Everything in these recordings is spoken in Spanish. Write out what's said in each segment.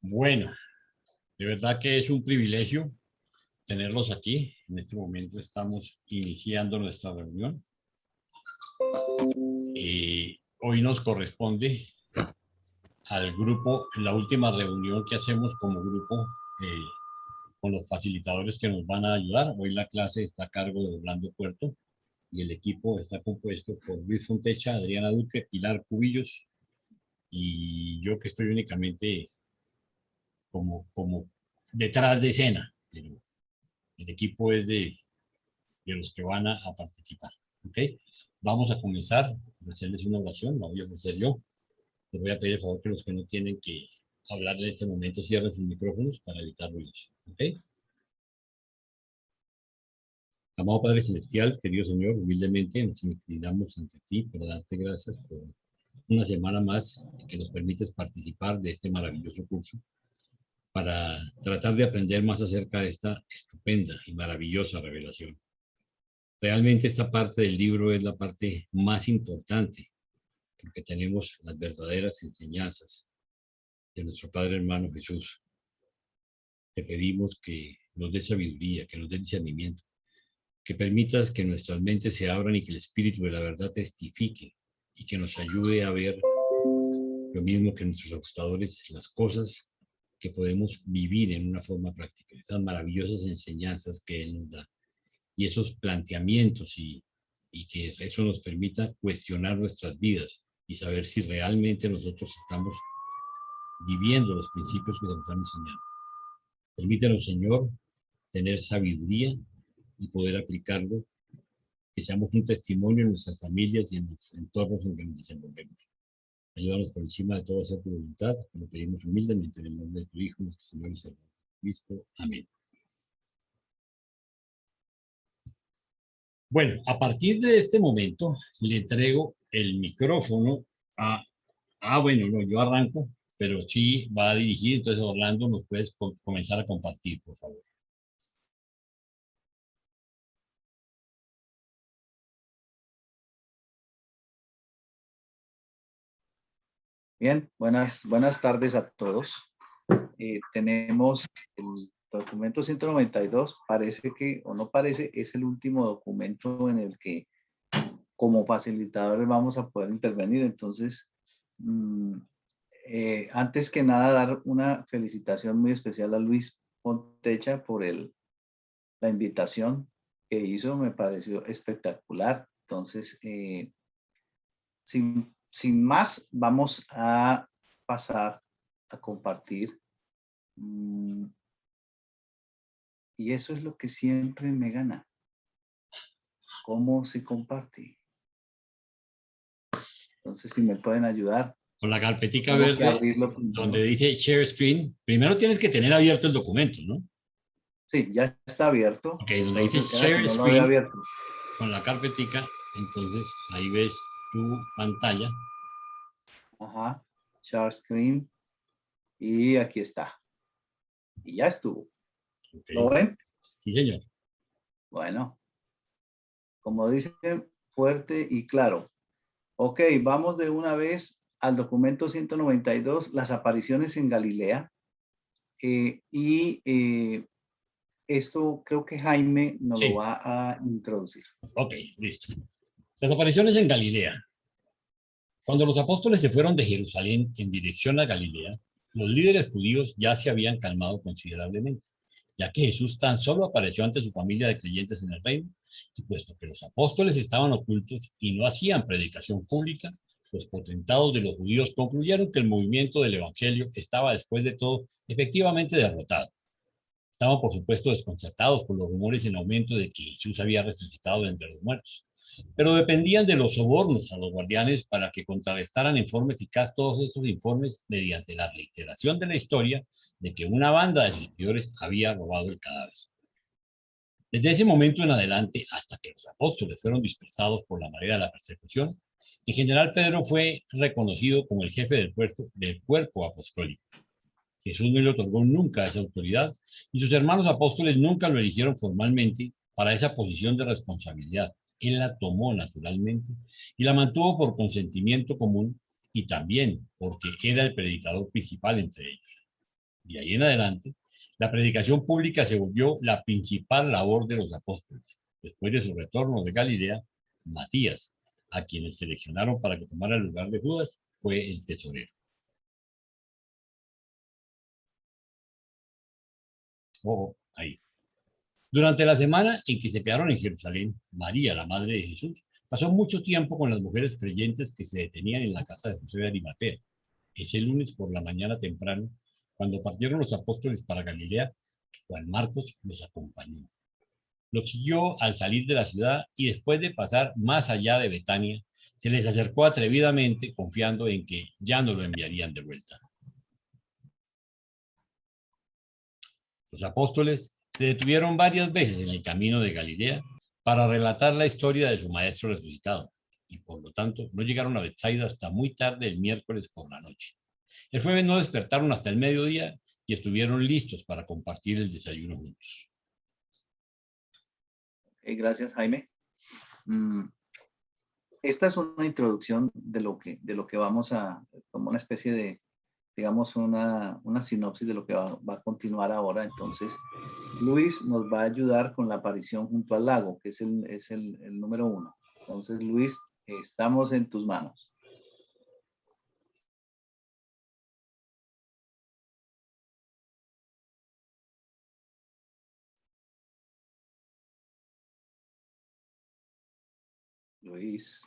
Bueno, de verdad que es un privilegio tenerlos aquí. En este momento estamos iniciando nuestra reunión. Hoy nos corresponde al grupo, la última reunión que hacemos como grupo con los facilitadores que nos van a ayudar. Hoy la clase está a cargo de Orlando Puerto y el equipo está compuesto por Luis Fontecha, Adriana Duque, Pilar Cubillos y yo, que estoy únicamente como detrás de escena, pero el equipo es de los que van a participar. ¿Ok? Vamos a comenzar a hacerles una oración, la voy a ofrecer yo. Les voy a pedir el favor que los que no tienen que hablar en este momento cierren sus micrófonos para evitar ruidos. ¿Ok? Amado Padre Celestial, querido Señor, humildemente nos inclinamos ante ti para darte gracias por una semana más que nos permites participar de este maravilloso curso para tratar de aprender más acerca de esta estupenda y maravillosa revelación. Realmente esta parte del libro es la parte más importante porque tenemos las verdaderas enseñanzas de nuestro Padre hermano Jesús. Te pedimos que nos dé sabiduría, que nos dé discernimiento, que permitas que nuestras mentes se abran y que el Espíritu de la verdad testifique y que nos ayude a ver lo mismo que nuestros ajustadores, las cosas que podemos vivir en una forma práctica, esas maravillosas enseñanzas que Él nos da y esos planteamientos y que eso nos permita cuestionar nuestras vidas y saber si realmente nosotros estamos viviendo los principios que nos han enseñado. Permítanos, Señor, tener sabiduría y poder aplicarlo, que seamos un testimonio en nuestras familias y en los entornos en que nos desenvolvemos. Ayúdanos por encima de toda esa tu voluntad, que lo pedimos humildemente en el nombre de tu Hijo, nuestro Señor y Salvador Cristo. Amén. Bueno, a partir de este momento le entrego el micrófono a... bueno, no, yo arranco, pero sí va a dirigir, entonces Orlando, nos puedes comenzar a compartir, por favor. Bien, buenas tardes a todos. Tenemos el documento 192, parece que, o no parece, es el último documento en el que como facilitadores vamos a poder intervenir. Entonces, antes que nada, dar una felicitación muy especial a Luis Fontecha por la invitación que hizo, me pareció espectacular. Entonces, sin más, vamos a pasar a compartir. Y eso es lo que siempre me gana. ¿Cómo se comparte? Entonces, si me pueden ayudar. Con la carpetica verde, donde dice Share Screen, primero tienes que tener abierto el documento, ¿no? Sí, ya está abierto. Ok, donde dice Share Screen, con la carpetica, entonces ahí ves tu pantalla. Ajá, Share Screen. Y aquí está. Y ya estuvo. Okay. ¿Lo ven? Sí, señor. Bueno, como dicen, fuerte y claro. Ok, vamos de una vez al documento 192, las apariciones en Galilea. Esto creo que Jaime nos lo va a introducir. Ok, listo. Las apariciones en Galilea. Cuando los apóstoles se fueron de Jerusalén en dirección a Galilea, los líderes judíos ya se habían calmado considerablemente, ya que Jesús tan solo apareció ante su familia de creyentes en el reino, y puesto que los apóstoles estaban ocultos y no hacían predicación pública, los potentados de los judíos concluyeron que el movimiento del evangelio estaba, después de todo, efectivamente derrotado. Estaban, por supuesto, desconcertados por los rumores en aumento de que Jesús había resucitado de entre los muertos, pero dependían de los sobornos a los guardianes para que contrarrestaran en forma eficaz todos esos informes mediante la reiteración de la historia de que una banda de seguidores había robado el cadáver. Desde ese momento en adelante, hasta que los apóstoles fueron dispersados por la marea de la persecución, en general Pedro fue reconocido como el jefe del cuerpo apostólico. Jesús no le otorgó nunca esa autoridad y sus hermanos apóstoles nunca lo eligieron formalmente para esa posición de responsabilidad. Él la tomó naturalmente y la mantuvo por consentimiento común y también porque era el predicador principal entre ellos. De ahí en adelante, la predicación pública se volvió la principal labor de los apóstoles. Después de su retorno de Galilea, Matías, a quienes seleccionaron para que tomara el lugar de Judas, fue el tesorero. Ojo, ahí. Durante la semana en que se quedaron en Jerusalén, María, la madre de Jesús, pasó mucho tiempo con las mujeres creyentes que se detenían en la casa de José de Arimatea. Ese lunes por la mañana temprano, cuando partieron los apóstoles para Galilea, Juan Marcos los acompañó. Los siguió al salir de la ciudad y después de pasar más allá de Betania, se les acercó atrevidamente confiando en que ya no lo enviarían de vuelta. Los apóstoles se detuvieron varias veces en el camino de Galilea para relatar la historia de su maestro resucitado y por lo tanto no llegaron a Betsaida hasta muy tarde el miércoles por la noche. El jueves no despertaron hasta el mediodía y estuvieron listos para compartir el desayuno juntos. Gracias, Jaime. Esta es una introducción de lo que vamos a, como una especie de, digamos, una sinopsis de lo que va a continuar ahora. Entonces, Luis nos va a ayudar con la aparición junto al lago, que es el número 1. Entonces, Luis, estamos en tus manos. Luis.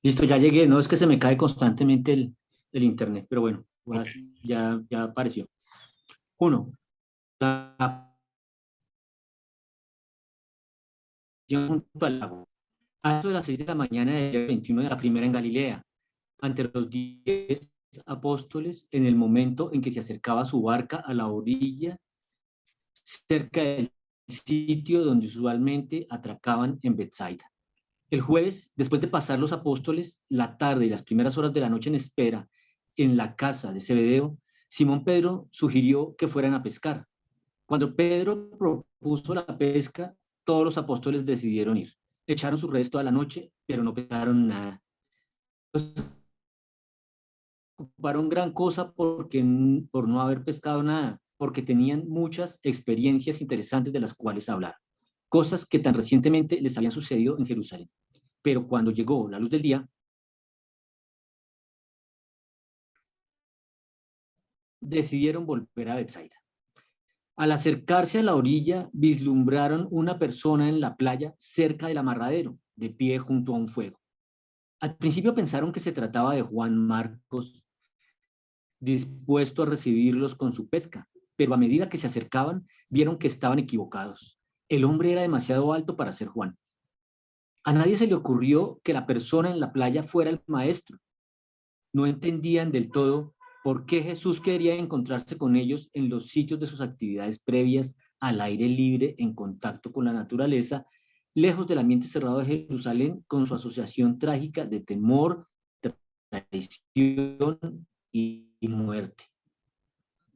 Listo, ya llegué. No es que se me cae constantemente el internet, pero bueno, okay. ya apareció. 1. Junto al lago. A eso de las 6 de la mañana del día 21 de la primera en Galilea, ante los 10 apóstoles, en el momento en que se acercaba su barca a la orilla, cerca del sitio donde usualmente atracaban en Betsaida. El jueves, después de pasar los apóstoles la tarde y las primeras horas de la noche en espera en la casa de Zebedeo, Simón Pedro sugirió que fueran a pescar. Cuando Pedro propuso la pesca, todos los apóstoles decidieron ir. Echaron sus redes toda la noche, pero no pescaron nada. Ocuparon gran cosa por no haber pescado nada, porque tenían muchas experiencias interesantes de las cuales hablar, cosas que tan recientemente les habían sucedido en Jerusalén. Pero cuando llegó la luz del día, decidieron volver a Betsaida. Al acercarse a la orilla, vislumbraron una persona en la playa cerca del amarradero, de pie junto a un fuego. Al principio pensaron que se trataba de Juan Marcos, dispuesto a recibirlos con su pesca, pero a medida que se acercaban, vieron que estaban equivocados. El hombre era demasiado alto para ser Juan. A nadie se le ocurrió que la persona en la playa fuera el maestro. No entendían del todo por qué Jesús quería encontrarse con ellos en los sitios de sus actividades previas al aire libre, en contacto con la naturaleza, lejos del ambiente cerrado de Jerusalén, con su asociación trágica de temor, traición y muerte.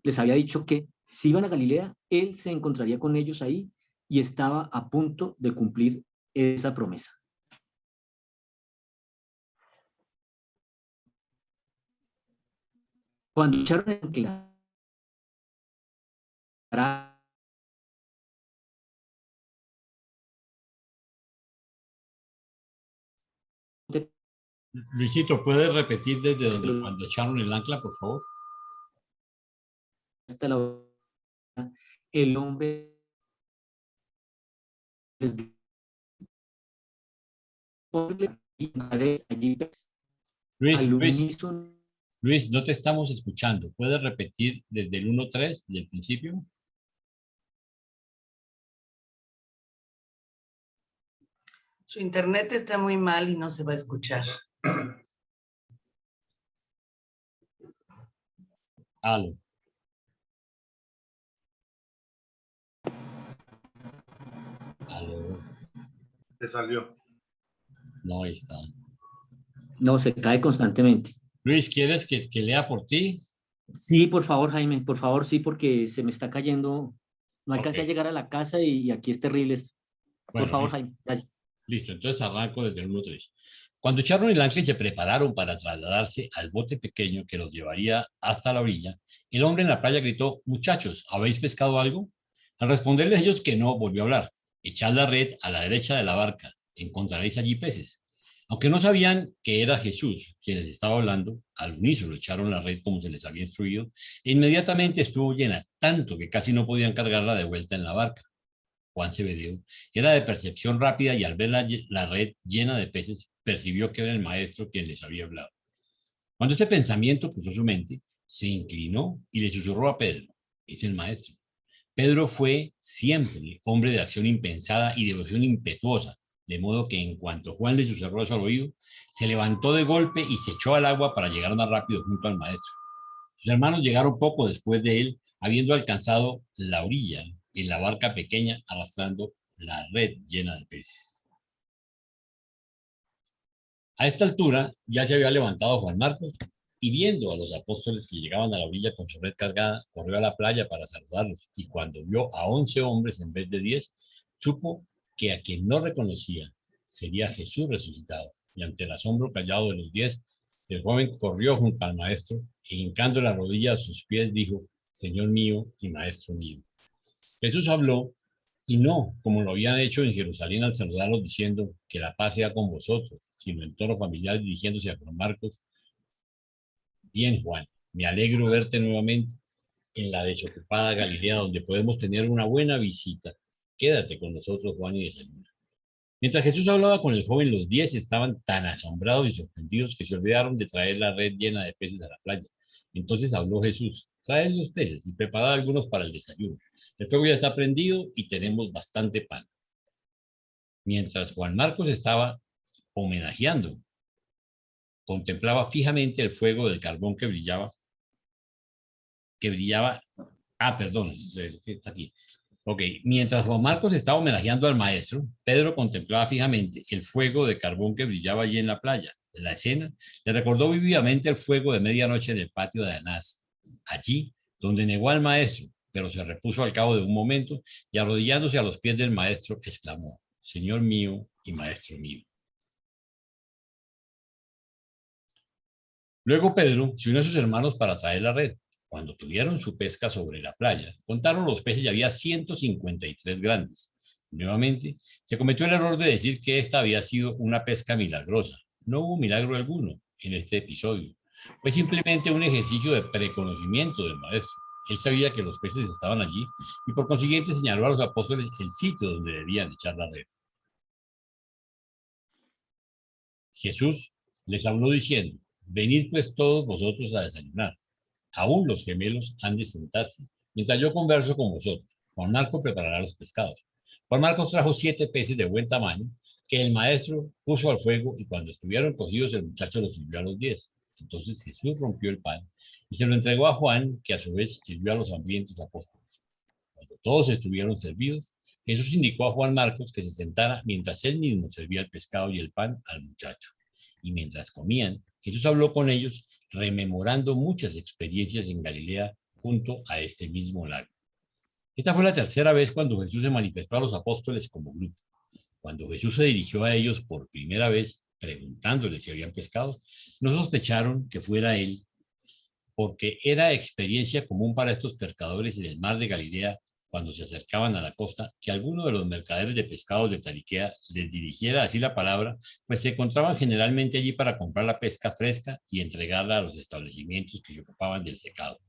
Les había dicho que si iban a Galilea, él se encontraría con ellos ahí y estaba a punto de cumplir esa promesa. Cuando echaron en claro, Luisito, ¿puedes repetir desde donde cuando echaron el ancla, por favor? Hasta el hombre Luis, no te estamos escuchando. ¿Puedes repetir desde el 1-3 del principio? Su internet está muy mal y no se va a escuchar. Aló. Aló. Se salió. No, ahí está. No, se cae constantemente. Luis, ¿quieres que lea por ti? Sí, por favor, Jaime, por favor, sí, porque se me está cayendo. No alcancé a llegar a la casa y aquí es terrible esto. Por favor, Jaime, gracias. Listo, entonces arranco desde el 1.3. Cuando echaron el ancla y se prepararon para trasladarse al bote pequeño que los llevaría hasta la orilla, el hombre en la playa gritó: muchachos, ¿habéis pescado algo? Al responderles ellos que no, volvió a hablar: echad la red a la derecha de la barca, encontraréis allí peces. Aunque no sabían que era Jesús quien les estaba hablando, al unísono echaron la red como se les había instruido, e inmediatamente estuvo llena, tanto que casi no podían cargarla de vuelta en la barca. Juan Zebedeo era de percepción rápida y al ver la red llena de peces, percibió que era el maestro quien les había hablado. Cuando este pensamiento cruzó su mente, se inclinó y le susurró a Pedro: es el maestro. Pedro fue siempre hombre de acción impensada y devoción impetuosa, de modo que en cuanto Juan le susurró eso al oído, se levantó de golpe y se echó al agua para llegar más rápido junto al maestro. Sus hermanos llegaron poco después de él, habiendo alcanzado la orilla en la barca pequeña, arrastrando la red llena de peces. A esta altura ya se había levantado Juan Marcos y, viendo a los apóstoles que llegaban a la orilla con su red cargada, corrió a la playa para saludarlos, y cuando vio a 11 hombres en vez de 10, supo que a quien no reconocía sería Jesús resucitado, y ante el asombro callado de los 10, el joven corrió junto al maestro e, hincando la rodilla a sus pies, dijo: Señor mío y maestro mío. Jesús habló, y no como lo habían hecho en Jerusalén al saludarlos diciendo: que la paz sea con vosotros, sino en tono familiar, dirigiéndose a Juan Marcos: bien, Juan, me alegro verte nuevamente en la desocupada Galilea, donde podemos tener una buena visita. Quédate con nosotros, Juan, y desayuna. Mientras Jesús hablaba con el joven, los 10 estaban tan asombrados y sorprendidos que se olvidaron de traer la red llena de peces a la playa. Entonces habló Jesús: traed los peces y preparad algunos para el desayuno. El fuego ya está prendido y tenemos bastante pan. Mientras Juan Marcos estaba homenajeando, contemplaba fijamente el fuego del carbón que brillaba. Perdón, está aquí. Ok, mientras Juan Marcos estaba homenajeando al maestro, Pedro contemplaba fijamente el fuego de carbón que brillaba allí en la playa. La escena le recordó vívidamente el fuego de medianoche en el patio de Anás, allí donde negó al maestro, pero se repuso al cabo de un momento y, arrodillándose a los pies del maestro, exclamó: Señor mío y maestro mío. Luego Pedro se unió a sus hermanos para traer la red. Cuando tuvieron su pesca sobre la playa, contaron los peces y había 153 grandes. Nuevamente, se cometió el error de decir que esta había sido una pesca milagrosa. No hubo milagro alguno en este episodio. Fue simplemente un ejercicio de preconocimiento del maestro. Él sabía que los peces estaban allí y por consiguiente señaló a los apóstoles el sitio donde debían echar la red. Jesús les habló diciendo: venid pues todos vosotros a desayunar. Aún los gemelos han de sentarse mientras yo converso con vosotros. Juan Marcos preparará los pescados. Juan Marcos trajo 7 peces de buen tamaño que el maestro puso al fuego, y cuando estuvieron cocidos el muchacho los sirvió a los 10. Entonces Jesús rompió el pan y se lo entregó a Juan, que a su vez sirvió a los hambrientos apóstoles. Cuando todos estuvieron servidos, Jesús indicó a Juan Marcos que se sentara mientras él mismo servía el pescado y el pan al muchacho. Y mientras comían, Jesús habló con ellos, rememorando muchas experiencias en Galilea junto a este mismo lago. Esta fue la tercera vez cuando Jesús se manifestó a los apóstoles como grupo. Cuando Jesús se dirigió a ellos por primera vez, preguntándoles si habían pescado, no sospecharon que fuera él, porque era experiencia común para estos pescadores en el mar de Galilea, cuando se acercaban a la costa, que alguno de los mercaderes de pescados de Tariquea les dirigiera así la palabra, pues se encontraban generalmente allí para comprar la pesca fresca y entregarla a los establecimientos que se ocupaban del secado.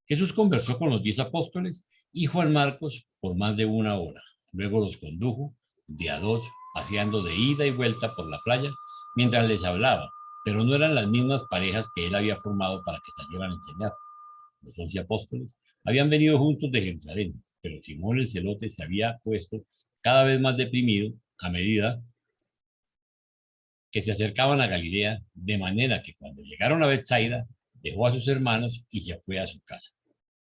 Jesús conversó con los 10 apóstoles y Juan Marcos por más de 1 hora. Luego los condujo de a 2, paseando de ida y vuelta por la playa mientras les hablaba, pero no eran las mismas parejas que él había formado para que salieran a enseñar. Los 11 apóstoles habían venido juntos de Jerusalén, pero Simón el celote se había puesto cada vez más deprimido a medida que se acercaban a Galilea, de manera que cuando llegaron a Betsaida, dejó a sus hermanos y se fue a su casa.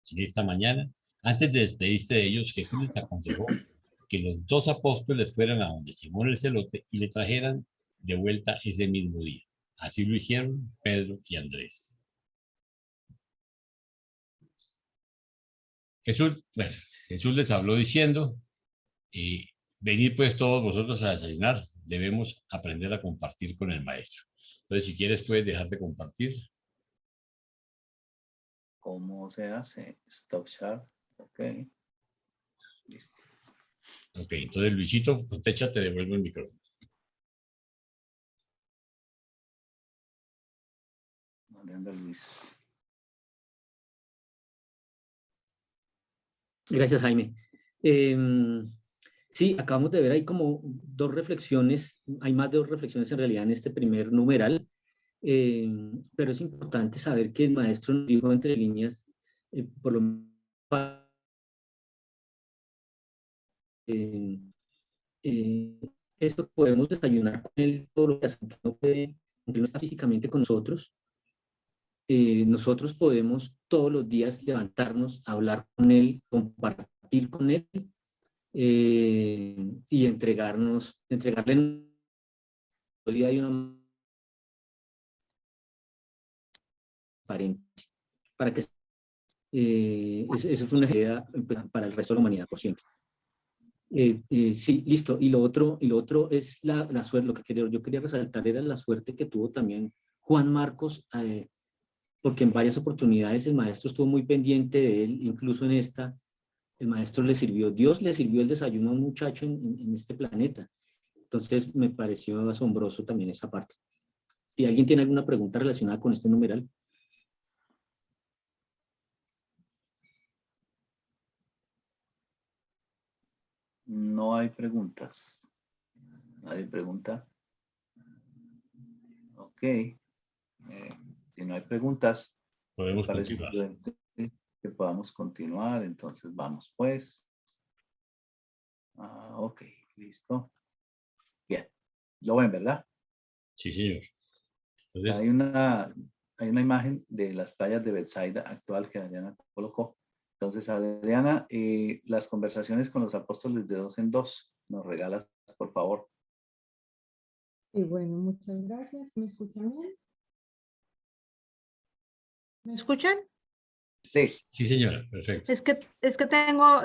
En esta mañana, antes de despedirse de ellos, Jesús les aconsejó que los 2 apóstoles fueran a donde Simón el celote y le trajeran de vuelta ese mismo día. Así lo hicieron Pedro y Andrés. Jesús les habló diciendo: venid pues todos vosotros a desayunar. Debemos aprender a compartir con el maestro. Entonces, si quieres, puedes dejar de compartir. ¿Cómo se hace? Stop share. Ok. Listo. Ok, entonces Luisito, Contecha, te devuelvo el micrófono. ¿Dónde anda Luis? Gracias, Jaime. Sí, acabamos de ver ahí como dos reflexiones, hay más de dos reflexiones en realidad en este primer numeral, pero es importante saber que el maestro nos dijo entre líneas, por lo menos, esto podemos desayunar con él todos los días, aunque no está físicamente con nosotros. Nosotros podemos todos los días levantarnos, hablar con él, compartir con él y entregarle hay una transparente para que eso fue una idea para el resto de la humanidad por siempre. Sí, listo. Y lo otro es la suerte. Lo que yo quería resaltar era la suerte que tuvo también Juan Marcos, porque en varias oportunidades el maestro estuvo muy pendiente de él, incluso en esta, el maestro Dios le sirvió el desayuno a un muchacho en este planeta. Entonces me pareció asombroso también esa parte. Si alguien tiene alguna pregunta relacionada con este numeral. No hay preguntas. ¿Nadie pregunta? Ok. Si no hay preguntas, me Podemos parece continuar. prudente que podamos continuar. Entonces vamos pues. Ok, listo. Bien. Lo ven, ¿verdad? Sí, señor. Entonces, Hay una imagen de las playas de Bethsaida actual que Adriana colocó. Entonces, Adriana, las conversaciones con los apóstoles de 2 en 2, nos regalas, por favor. Y bueno, muchas gracias. ¿Me escuchan bien? ¿Me escuchan? Sí. sí, señora, perfecto. Es que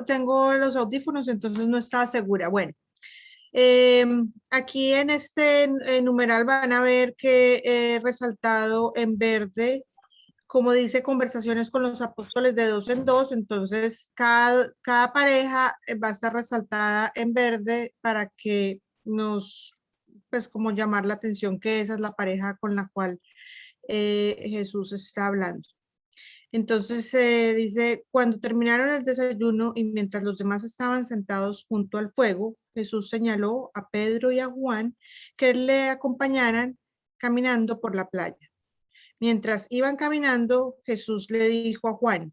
tengo los audífonos, entonces no estaba segura. Bueno, aquí en este numeral van a ver que he resaltado en verde, como dice, conversaciones con los apóstoles de 2 en 2. Entonces, cada pareja va a estar resaltada en verde para que nos, pues, como llamar la atención que esa es la pareja con la cual Jesús está hablando. Entonces dice, cuando terminaron el desayuno y mientras los demás estaban sentados junto al fuego, Jesús señaló a Pedro y a Juan que le acompañaran caminando por la playa. Mientras iban caminando, Jesús le dijo a Juan,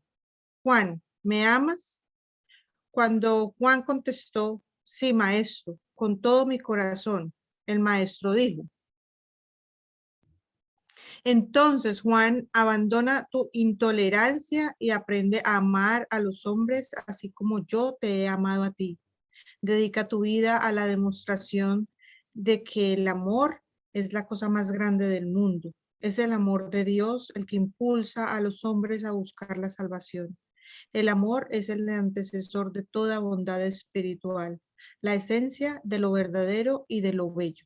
Juan, ¿me amas? Cuando Juan contestó, sí, maestro, con todo mi corazón, el maestro dijo, entonces, Juan, abandona tu intolerancia y aprende a amar a los hombres así como yo te he amado a ti. Dedica tu vida a la demostración de que el amor es la cosa más grande del mundo. Es el amor de Dios el que impulsa a los hombres a buscar la salvación. El amor es el antecesor de toda bondad espiritual, la esencia de lo verdadero y de lo bello.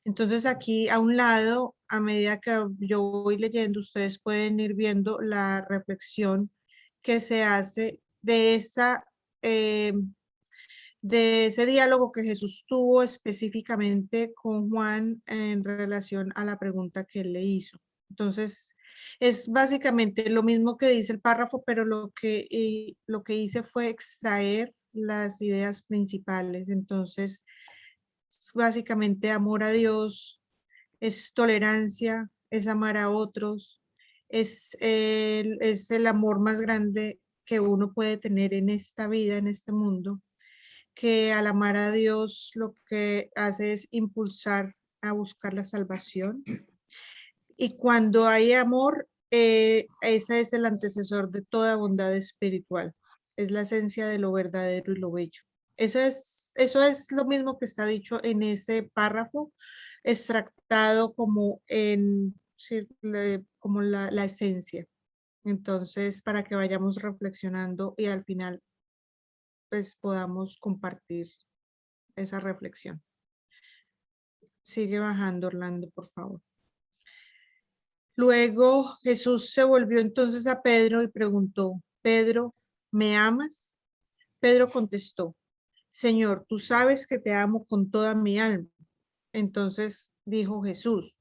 Entonces aquí a un lado, a medida que yo voy leyendo, ustedes pueden ir viendo la reflexión que se hace de ese diálogo que Jesús tuvo específicamente con Juan en relación a la pregunta que él le hizo. Entonces, es básicamente lo mismo que dice el párrafo, pero lo que hice fue extraer las ideas principales. Entonces, es básicamente amor a Dios, es tolerancia, es amar a otros, es el amor más grande que uno puede tener en esta vida, en este mundo, que al amar a Dios lo que hace es impulsar a buscar la salvación. Y cuando hay amor, ese es el antecesor de toda bondad espiritual. Es la esencia de lo verdadero y lo bello. Eso es lo mismo que está dicho en ese párrafo, extractado como como la esencia. Entonces, para que vayamos reflexionando y al final, pues podamos compartir esa reflexión. Sigue bajando, Orlando, por favor. Luego Jesús se volvió entonces a Pedro y preguntó, Pedro, ¿me amas? Pedro contestó, Señor, tú sabes que te amo con toda mi alma. Entonces dijo Jesús,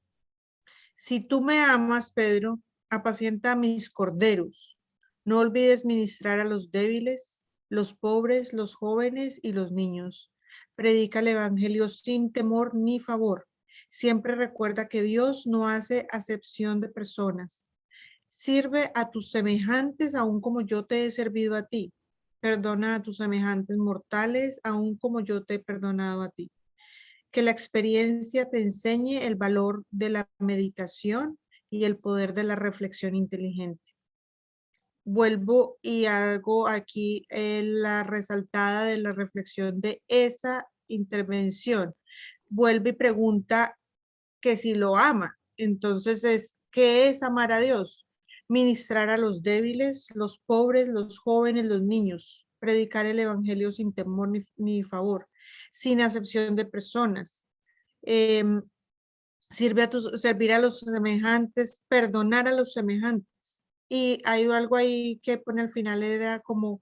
si tú me amas, Pedro, apacienta a mis corderos. No olvides ministrar a los débiles, los pobres, los jóvenes y los niños. Predica el evangelio sin temor ni favor. Siempre recuerda que Dios no hace acepción de personas. Sirve a tus semejantes aun como yo te he servido a ti. Perdona a tus semejantes mortales aun como yo te he perdonado a ti. Que la experiencia te enseñe el valor de la meditación y el poder de la reflexión inteligente. Vuelvo y hago aquí la resaltada de la reflexión de esa intervención. Vuelve y pregunta que si lo ama. Entonces ¿qué es amar a Dios? Ministrar a los débiles, los pobres, los jóvenes, los niños. Predicar el evangelio sin temor ni favor, sin acepción de personas. Servir a los semejantes, perdonar a los semejantes. Y hay algo ahí que pone al final, era como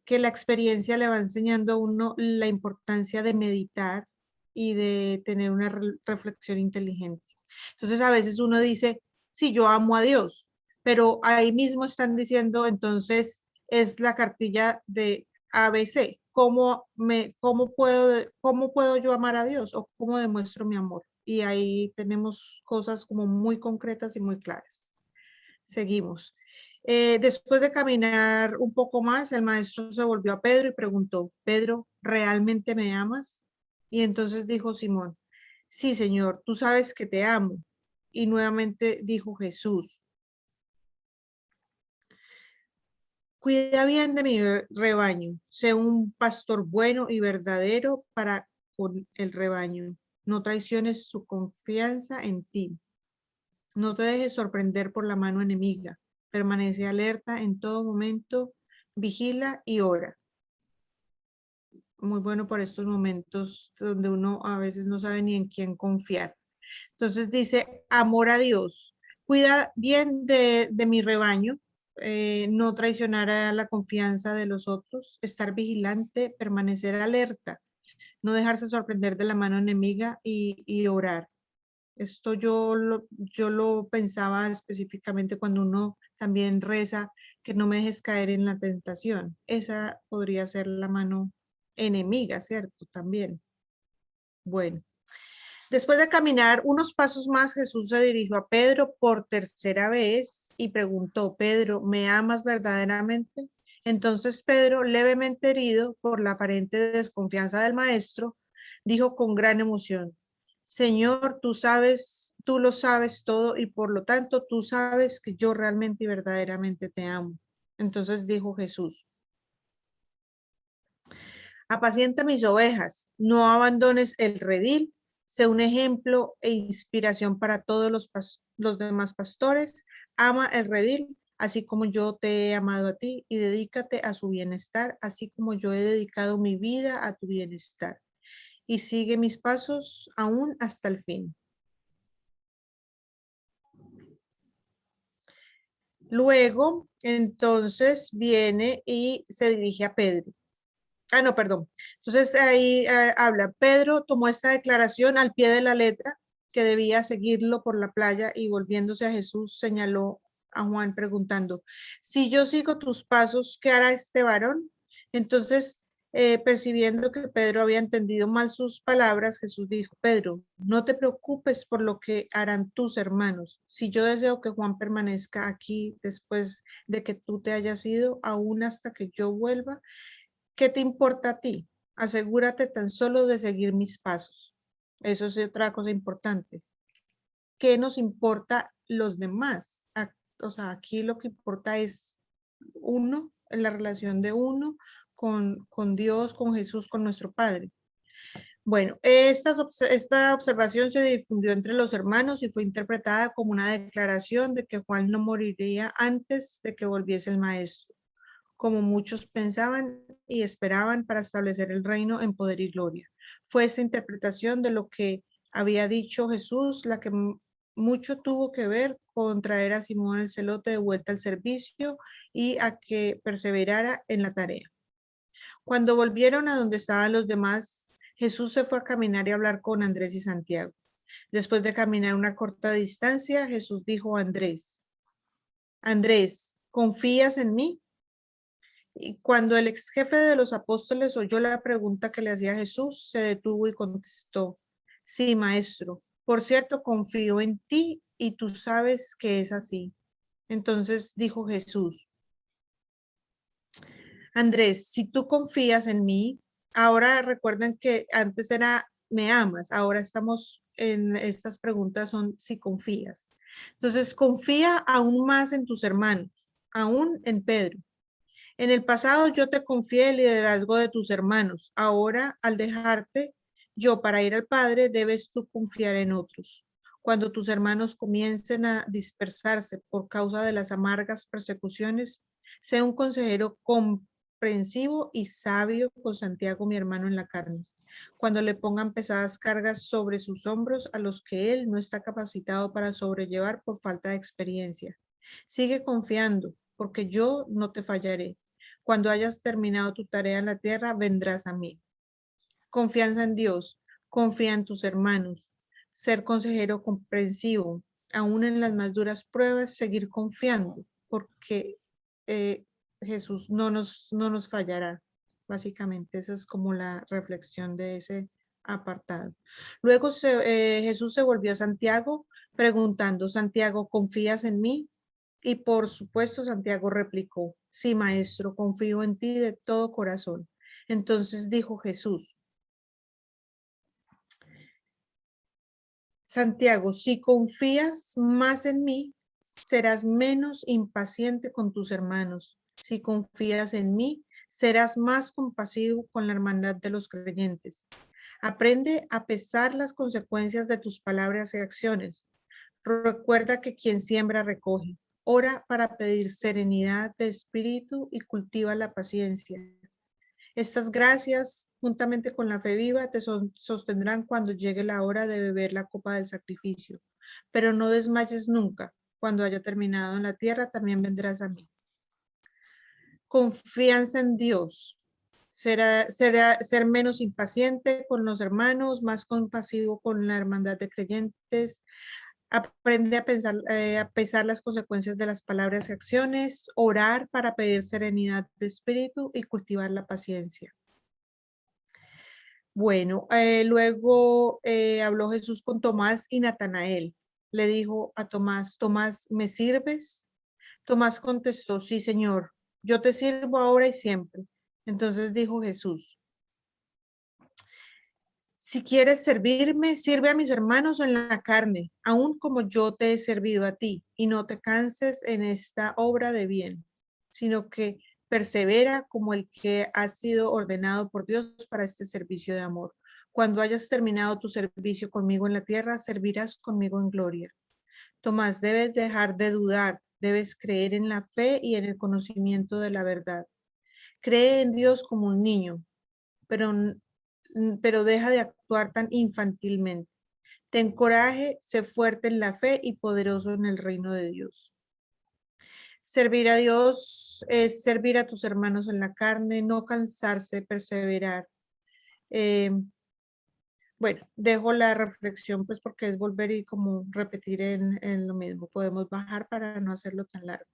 que la experiencia le va enseñando a uno la importancia de meditar y de tener una reflexión inteligente. Entonces a veces uno dice, sí, yo amo a Dios, pero ahí mismo están diciendo, entonces es la cartilla de ABC. ¿Cómo puedo yo amar a Dios o cómo demuestro mi amor? Y ahí tenemos cosas como muy concretas y muy claras. Seguimos. Después de caminar un poco más, el maestro se volvió a Pedro y preguntó, Pedro, ¿realmente me amas? Y entonces dijo Simón, sí, Señor, tú sabes que te amo. Y nuevamente dijo Jesús, cuida bien de mi rebaño, sé un pastor bueno y verdadero para con el rebaño. No traiciones su confianza en ti. No te dejes sorprender por la mano enemiga. Permanece alerta en todo momento, vigila y ora. Muy bueno por estos momentos donde uno a veces no sabe ni en quién confiar. Entonces dice, amor a Dios. Cuida bien de mi rebaño, no traicionar a la confianza de los otros, estar vigilante, permanecer alerta, no dejarse sorprender de la mano enemiga y orar. Esto yo lo pensaba específicamente cuando uno también reza, que no me dejes caer en la tentación. Esa podría ser la mano enemiga, ¿cierto? También. Bueno, después de caminar unos pasos más, Jesús se dirigió a Pedro por tercera vez y preguntó, Pedro, ¿me amas verdaderamente? Entonces Pedro, levemente herido por la aparente desconfianza del maestro, dijo con gran emoción, Señor, tú lo sabes todo y por lo tanto tú sabes que yo realmente y verdaderamente te amo. Entonces dijo Jesús, apacienta mis ovejas, no abandones el redil, sé un ejemplo e inspiración para todos los demás pastores, ama el redil, así como yo te he amado a ti y dedícate a su bienestar, así como yo he dedicado mi vida a tu bienestar. Y sigue mis pasos aún hasta el fin. Luego, entonces, viene y se dirige a Pedro. No, perdón. Entonces, ahí habla, Pedro tomó esta declaración al pie de la letra, que debía seguirlo por la playa, y volviéndose a Jesús, señaló a Juan preguntando, si yo sigo tus pasos, ¿qué hará este varón? Entonces, percibiendo que Pedro había entendido mal sus palabras, Jesús dijo, Pedro, no te preocupes por lo que harán tus hermanos. Si yo deseo que Juan permanezca aquí después de que tú te hayas ido, aún hasta que yo vuelva, ¿qué te importa a ti? Asegúrate tan solo de seguir mis pasos. Eso es otra cosa importante. ¿Qué nos importa los demás? O sea, aquí lo que importa es uno, en la relación de uno con Dios, con Jesús, con nuestro Padre. Bueno, esta observación se difundió entre los hermanos y fue interpretada como una declaración de que Juan no moriría antes de que volviese el maestro. como muchos pensaban y esperaban para establecer el reino en poder y gloria. Fue esa interpretación de lo que había dicho Jesús la que mucho tuvo que ver con traer a Simón el celote de vuelta al servicio y a que perseverara en la tarea. Cuando volvieron a donde estaban los demás, Jesús se fue a caminar y hablar con Andrés y Santiago. Después de caminar una corta distancia, Jesús dijo a Andrés, Andrés, ¿confías en mí? Y cuando el ex jefe de los apóstoles oyó la pregunta que le hacía Jesús, se detuvo y contestó, sí, maestro, por cierto, confío en ti y tú sabes que es así. Entonces dijo Jesús, Andrés, si tú confías en mí, ahora recuerden que antes era me amas, ahora estamos en estas preguntas son si confías. Entonces confía aún más en tus hermanos, aún en Pedro. En el pasado yo te confié el liderazgo de tus hermanos. Ahora, al dejarte yo para ir al Padre, debes tú confiar en otros. Cuando tus hermanos comiencen a dispersarse por causa de las amargas persecuciones, sé un consejero comprensivo y sabio con Santiago, mi hermano en la carne. Cuando le pongan pesadas cargas sobre sus hombros a los que él no está capacitado para sobrellevar por falta de experiencia. Sigue confiando, porque yo no te fallaré. Cuando hayas terminado tu tarea en la tierra, vendrás a mí. Confianza en Dios, confía en tus hermanos, ser consejero comprensivo, aún en las más duras pruebas, seguir confiando, porque Jesús no nos fallará. Básicamente, esa es como la reflexión de ese apartado. Luego Jesús se volvió a Santiago preguntando, Santiago, ¿confías en mí? Y por supuesto, Santiago replicó, sí, maestro, confío en ti de todo corazón. Entonces dijo Jesús, Santiago, si confías más en mí, serás menos impaciente con tus hermanos. Si confías en mí, serás más compasivo con la hermandad de los creyentes. Aprende a pesar las consecuencias de tus palabras y acciones. Recuerda que quien siembra recoge. Ora para pedir serenidad de espíritu y cultiva la paciencia. Estas gracias, juntamente con la fe viva, te sostendrán cuando llegue la hora de beber la copa del sacrificio. Pero no desmayes nunca. Cuando haya terminado en la tierra, también vendrás a mí. Confianza en Dios. Ser menos impaciente con los hermanos, más compasivo con la hermandad de creyentes. Aprende a pesar las consecuencias de las palabras y acciones, orar para pedir serenidad de espíritu y cultivar la paciencia. Bueno, luego habló Jesús con Tomás y Natanael. Le dijo a Tomás, Tomás, ¿me sirves? Tomás contestó, sí, Señor, yo te sirvo ahora y siempre. Entonces dijo Jesús, si quieres servirme, sirve a mis hermanos en la carne, aun como yo te he servido a ti, y no te canses en esta obra de bien, sino que persevera como el que ha sido ordenado por Dios para este servicio de amor. Cuando hayas terminado tu servicio conmigo en la tierra, servirás conmigo en gloria. Tomás, debes dejar de dudar, debes creer en la fe y en el conocimiento de la verdad. Cree en Dios como un niño, pero deja de actuar tan infantilmente. Ten coraje, sé fuerte en la fe y poderoso en el reino de Dios. Servir a Dios es servir a tus hermanos en la carne, no cansarse, perseverar. Bueno, dejo la reflexión pues porque es volver y como repetir en lo mismo. Podemos bajar para no hacerlo tan largo.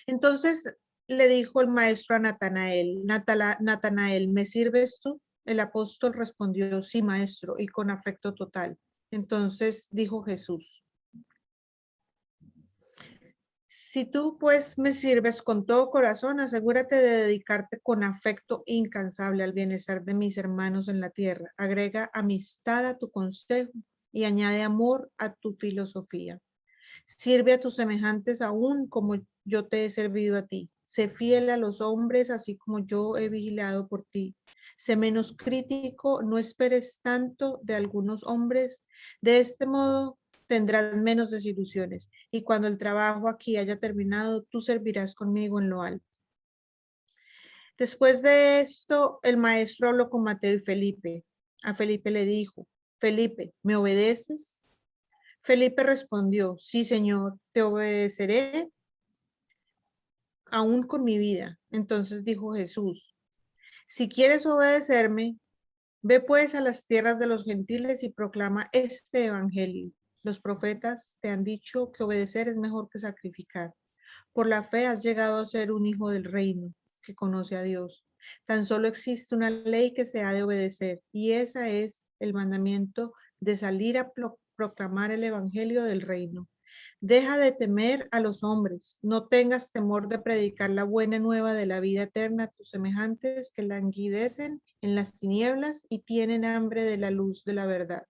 Entonces le dijo el maestro a Natanael, Natanael, ¿me sirves tú? El apóstol respondió, sí, maestro, y con afecto total. Entonces dijo Jesús, si tú pues me sirves con todo corazón, asegúrate de dedicarte con afecto incansable al bienestar de mis hermanos en la tierra. Agrega amistad a tu consejo y añade amor a tu filosofía. Sirve a tus semejantes aún como yo te he servido a ti. Sé fiel a los hombres así como yo he vigilado por ti. Sé menos crítico, no esperes tanto de algunos hombres. De este modo tendrás menos desilusiones. Y cuando el trabajo aquí haya terminado, tú servirás conmigo en lo alto. Después de esto, el maestro habló con Mateo y Felipe. A Felipe le dijo, Felipe, ¿me obedeces? Felipe respondió, sí, Señor, te obedeceré aún con mi vida. Entonces dijo Jesús, si quieres obedecerme, ve pues a las tierras de los gentiles y proclama este evangelio. Los profetas te han dicho que obedecer es mejor que sacrificar. Por la fe has llegado a ser un hijo del reino que conoce a Dios. Tan solo existe una ley que se ha de obedecer y esa es el mandamiento de salir a proclamar el evangelio del reino. Deja de temer a los hombres, no tengas temor de predicar la buena nueva de la vida eterna a tus semejantes que languidecen en las tinieblas y tienen hambre de la luz de la verdad.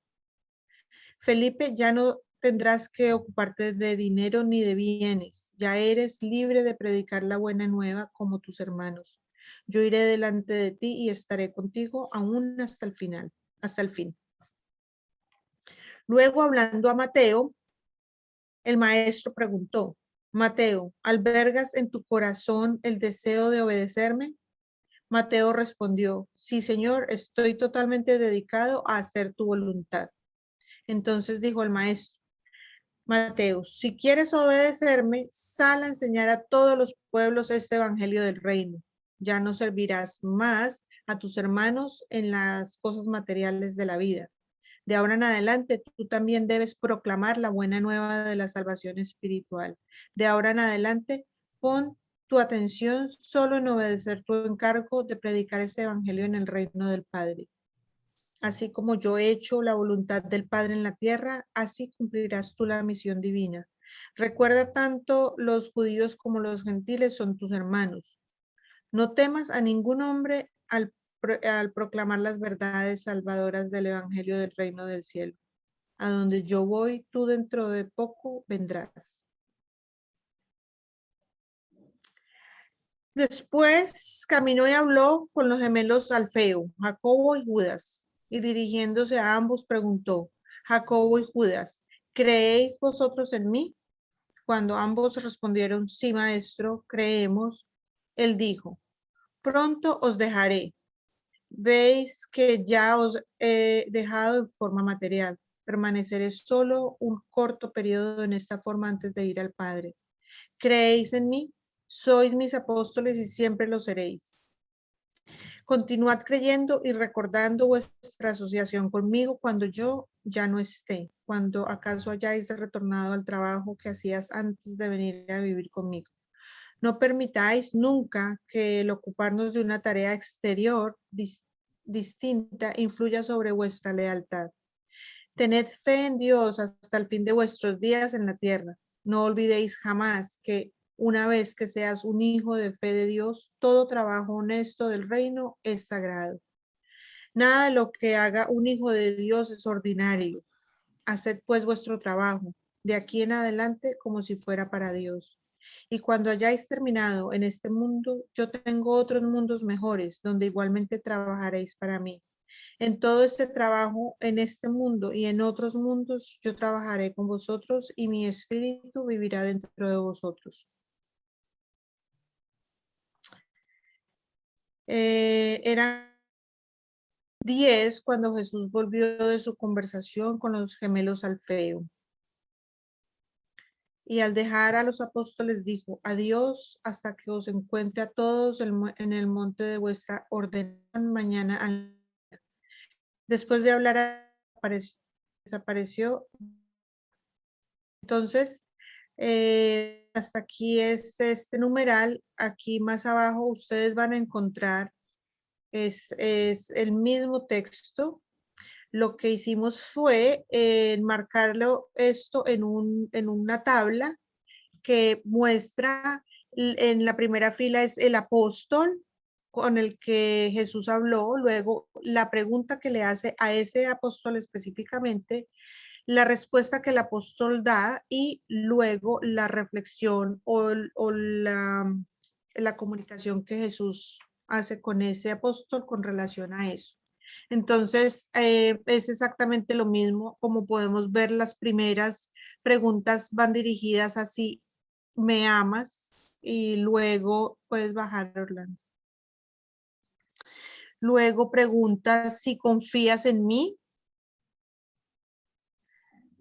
Felipe, ya no tendrás que ocuparte de dinero ni de bienes, ya eres libre de predicar la buena nueva como tus hermanos. Yo iré delante de ti y estaré contigo aún hasta el final, hasta el fin. Luego, hablando a Mateo, el maestro preguntó, Mateo, ¿albergas en tu corazón el deseo de obedecerme? Mateo respondió, sí, Señor, estoy totalmente dedicado a hacer tu voluntad. Entonces dijo el maestro, Mateo, si quieres obedecerme, sal a enseñar a todos los pueblos este evangelio del reino. Ya no servirás más a tus hermanos en las cosas materiales de la vida. De ahora en adelante, tú también debes proclamar la buena nueva de la salvación espiritual. De ahora en adelante, pon tu atención solo en obedecer tu encargo de predicar ese evangelio en el reino del Padre. Así como yo he hecho la voluntad del Padre en la tierra, así cumplirás tú la misión divina. Recuerda, tanto los judíos como los gentiles son tus hermanos. No temas a ningún hombre al proclamar las verdades salvadoras del evangelio del reino del cielo. A donde yo voy, tú dentro de poco vendrás. Después caminó y habló con los gemelos Alfeo, Jacobo y Judas, y dirigiéndose a ambos preguntó, Jacobo y Judas, ¿creéis vosotros en mí? Cuando ambos respondieron, sí, maestro, creemos, él dijo, pronto os dejaré. Veis que ya os he dejado en forma material. Permaneceré solo un corto periodo en esta forma antes de ir al Padre. ¿Creéis en mí? Sois mis apóstoles y siempre lo seréis. Continuad creyendo y recordando vuestra asociación conmigo cuando yo ya no esté, cuando acaso hayáis retornado al trabajo que hacías antes de venir a vivir conmigo. No permitáis nunca que el ocuparnos de una tarea exterior distinta influya sobre vuestra lealtad. Tened fe en Dios hasta el fin de vuestros días en la tierra. No olvidéis jamás que una vez que seas un hijo de fe de Dios, todo trabajo honesto del reino es sagrado. Nada de lo que haga un hijo de Dios es ordinario. Haced pues vuestro trabajo de aquí en adelante como si fuera para Dios. Y cuando hayáis terminado en este mundo, yo tengo otros mundos mejores, donde igualmente trabajaréis para mí. En todo este trabajo, en este mundo y en otros mundos, yo trabajaré con vosotros y mi espíritu vivirá dentro de vosotros. Eran 10 cuando Jesús volvió de su conversación con los gemelos Alfeo. Y al dejar a los apóstoles dijo, adiós hasta que os encuentre a todos en el monte de vuestra ordenación mañana. Después de hablar, desapareció. Entonces, hasta aquí es este numeral. Aquí más abajo ustedes van a encontrar, es el mismo texto. Lo que hicimos fue enmarcarlo esto en una tabla que muestra, en la primera fila es el apóstol con el que Jesús habló, luego la pregunta que le hace a ese apóstol específicamente, la respuesta que el apóstol da y luego la reflexión o la comunicación que Jesús hace con ese apóstol con relación a eso. Entonces, es exactamente lo mismo. Como podemos ver, las primeras preguntas van dirigidas a si me amas, y luego puedes bajar, Orlando. Luego pregunta si confías en mí,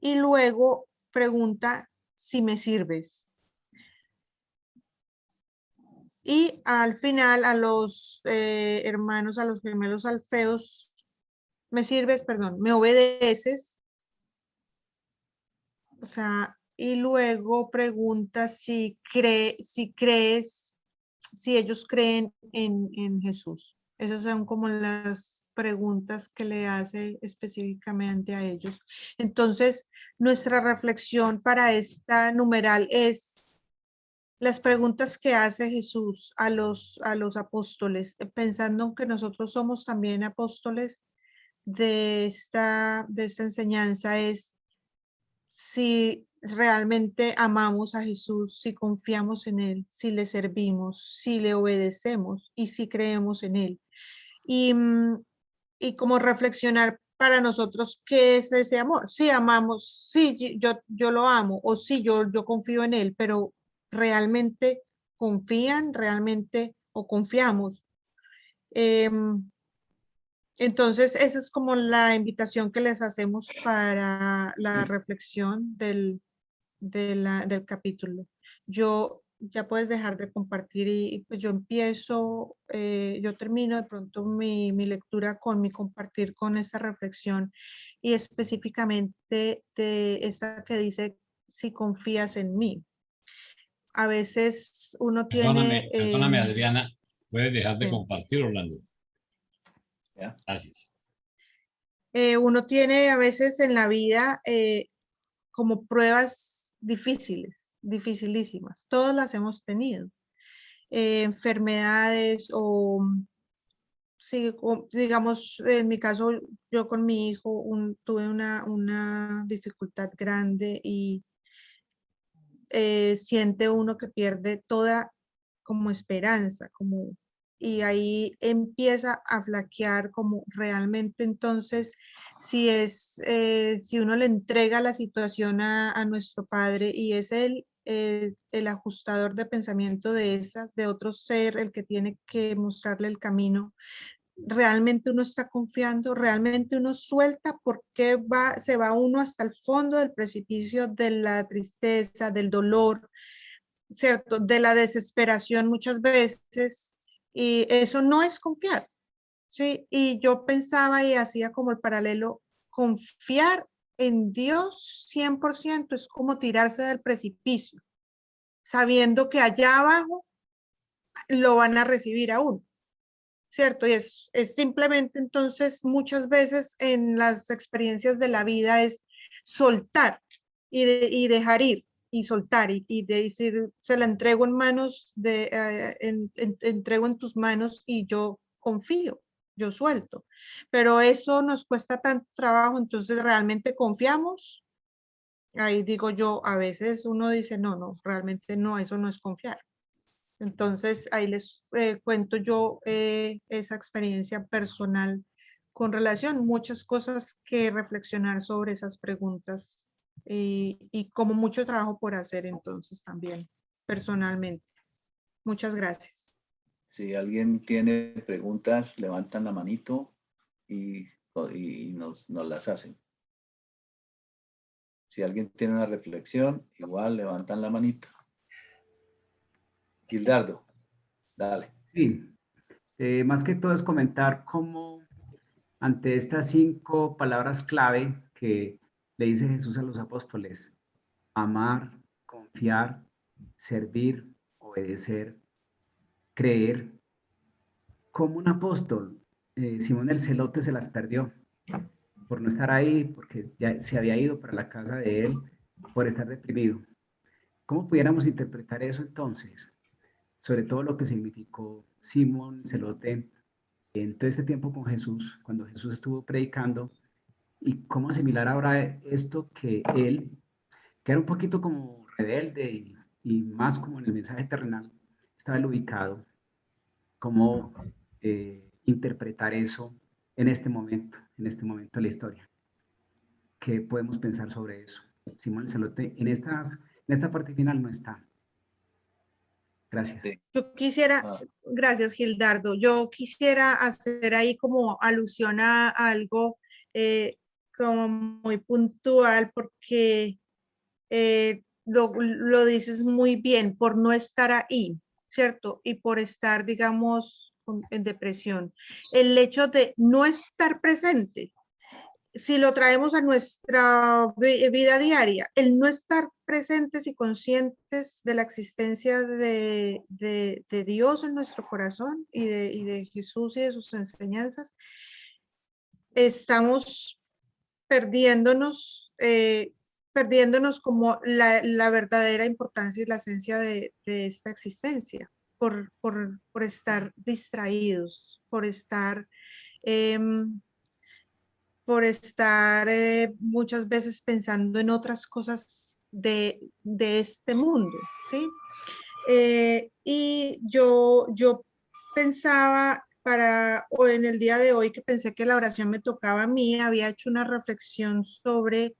y luego pregunta si me sirves. Y al final a los hermanos, a los gemelos Alfeos, me sirves, perdón, me obedeces. O sea, y luego pregunta si crees, si ellos creen en Jesús. Esas son como las preguntas que le hace específicamente a ellos. Entonces, nuestra reflexión para esta numeral es las preguntas que hace Jesús a los apóstoles, pensando que nosotros somos también apóstoles de esta enseñanza, es si realmente amamos a Jesús, si confiamos en Él, si le servimos, si le obedecemos y si creemos en Él. Y como reflexionar para nosotros qué es ese amor. Si amamos, sí, yo lo amo, o sí, yo confío en Él, pero realmente confían, realmente o confiamos. Entonces, esa es como la invitación que les hacemos para la reflexión del capítulo. Yo ya puedes dejar de compartir, y pues yo empiezo, yo termino de pronto mi lectura con mi compartir con esta reflexión, y específicamente de esa que dice si confías en mí. A veces uno tiene, Perdóname, Adriana, puedes dejar de sí. compartir, Orlando. ¿Ya? Gracias. Uno tiene a veces en la vida como pruebas difíciles, dificilísimas. Todas las hemos tenido. Enfermedades o, sí, digamos, en mi caso, yo con mi hijo tuve una dificultad grande, y siente uno que pierde toda como esperanza, como, y ahí empieza a flaquear como realmente. Entonces, si uno le entrega la situación a nuestro Padre, y es el ajustador de pensamiento de otro ser, el que tiene que mostrarle el camino, realmente uno está confiando, realmente uno suelta, porque se va uno hasta el fondo del precipicio de la tristeza, del dolor, ¿cierto? De la desesperación muchas veces, y eso no es confiar, ¿sí? Y yo pensaba y hacía como el paralelo: confiar en Dios 100% es como tirarse del precipicio, sabiendo que allá abajo lo van a recibir a uno, ¿cierto? Y es simplemente, entonces, muchas veces en las experiencias de la vida es soltar y dejar ir y soltar, y de decir, se la entrego en manos entrego en tus manos, y yo confío, yo suelto. Pero eso nos cuesta tanto trabajo. Entonces, ¿realmente confiamos? Ahí digo yo, a veces uno dice, no, no, realmente no, eso no es confiar. Entonces, ahí les cuento yo esa experiencia personal con relación, muchas cosas que reflexionar sobre esas preguntas, y como mucho trabajo por hacer entonces también personalmente. Muchas gracias. Si alguien tiene preguntas, levantan la manito y nos las hacen. Si alguien tiene una reflexión, igual levantan la manito. Gildardo, dale. Sí, más que todo es comentar cómo ante estas 5 palabras clave que le dice Jesús a los apóstoles: amar, confiar, servir, obedecer, creer, como un apóstol, Simón el Celote se las perdió por no estar ahí, porque ya se había ido para la casa de él, por estar deprimido. ¿Cómo pudiéramos interpretar eso entonces? Sobre todo lo que significó Simón Celote en todo este tiempo con Jesús, cuando Jesús estuvo predicando, y cómo asimilar ahora esto que él, que era un poquito como rebelde y más como en el mensaje terrenal, estaba ubicado, cómo interpretar eso en este momento de la historia. ¿Qué podemos pensar sobre eso? Simón el Celote en esta parte final no está. Gracias. Sí. Yo quisiera, Ah. gracias Gildardo, yo quisiera hacer ahí como alusión a algo como muy puntual porque lo dices muy bien, por no estar ahí, ¿cierto? Y por estar, digamos, en depresión. El hecho de no estar presente, si lo traemos a nuestra vida diaria, el no estar presentes y conscientes de la existencia de Dios en nuestro corazón y de Jesús y de sus enseñanzas, estamos perdiéndonos, perdiéndonos como la verdadera importancia y la esencia de esta existencia, por estar distraídos, por estar muchas veces pensando en otras cosas de este mundo, ¿sí? Y yo pensaba o en el día de hoy que pensé que la oración me tocaba a mí, había hecho una reflexión sobre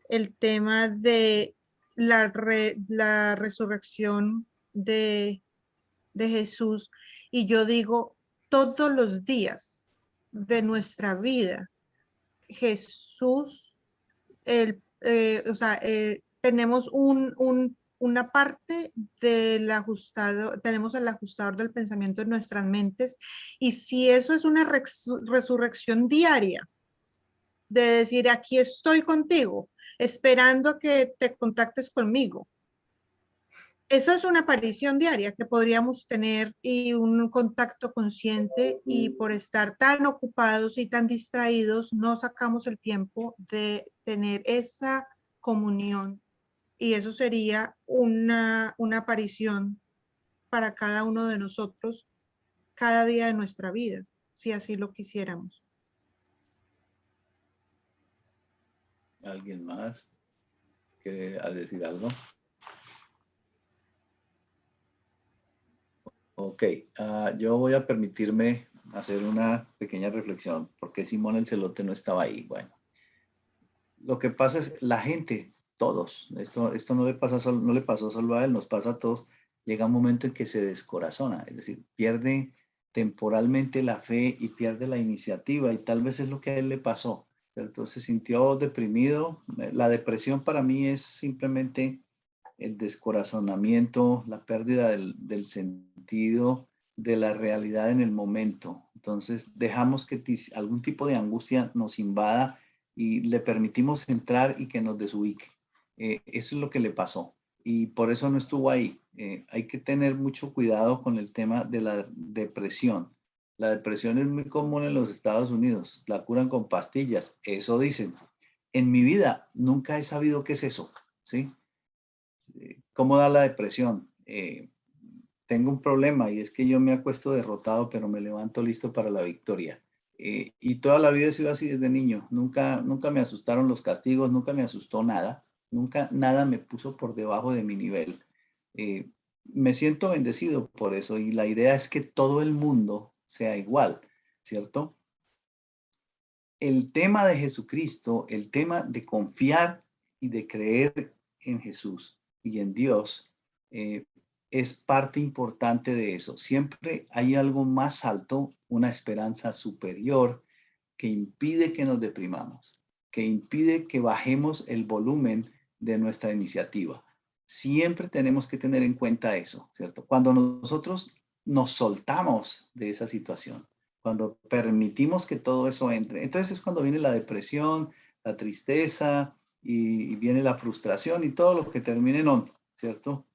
el tema de la resurrección de Jesús. Y yo digo, todos los días de nuestra vida, Jesús, tenemos una parte del ajustado, tenemos el ajustador del pensamiento en nuestras mentes, y si eso es una resurrección diaria, de decir, aquí estoy contigo, esperando a que te contactes conmigo. Eso es una aparición diaria que podríamos tener y un contacto consciente, y por estar tan ocupados y tan distraídos no sacamos el tiempo de tener esa comunión, y eso sería una aparición para cada uno de nosotros cada día de nuestra vida, si así lo quisiéramos. ¿Alguien más quiere decir algo? Ok, yo voy a permitirme hacer una pequeña reflexión. ¿Por qué Simón el Celote no estaba ahí? Bueno, lo que pasa es la gente, todos, esto no le pasó solo a él, nos pasa a todos. Llega un momento en que se descorazona, es decir, pierde temporalmente la fe y pierde la iniciativa, y tal vez es lo que a él le pasó, ¿cierto? Se sintió deprimido. La depresión para mí es simplemente el descorazonamiento, la pérdida del sentido de la realidad en el momento. Entonces dejamos que algún tipo de angustia nos invada y le permitimos entrar y que nos desubique. Eso es lo que le pasó, y por eso no estuvo ahí. Hay que tener mucho cuidado con el tema de la depresión. La depresión es muy común en los Estados Unidos, la curan con pastillas, eso dicen. En mi vida nunca he sabido qué es eso, ¿sí? ¿Cómo da la depresión? Tengo un problema, y es que yo me acuesto derrotado, pero me levanto listo para la victoria. Y toda la vida he sido así desde niño. Nunca me asustaron los castigos, nunca me asustó nada. Nunca nada me puso por debajo de mi nivel. Me siento bendecido por eso, y la idea es que todo el mundo sea igual, ¿cierto? El tema de Jesucristo, el tema de confiar y de creer en Jesús y en Dios, es parte importante de eso. Siempre hay algo más alto, una esperanza superior, que impide que nos deprimamos, que impide que bajemos el volumen de nuestra iniciativa. Siempre tenemos que tener en cuenta eso, ¿cierto? Cuando nosotros nos soltamos de esa situación, cuando permitimos que todo eso entre, entonces es cuando viene la depresión, la tristeza, y viene la frustración y todo lo que termine en on, ¿cierto?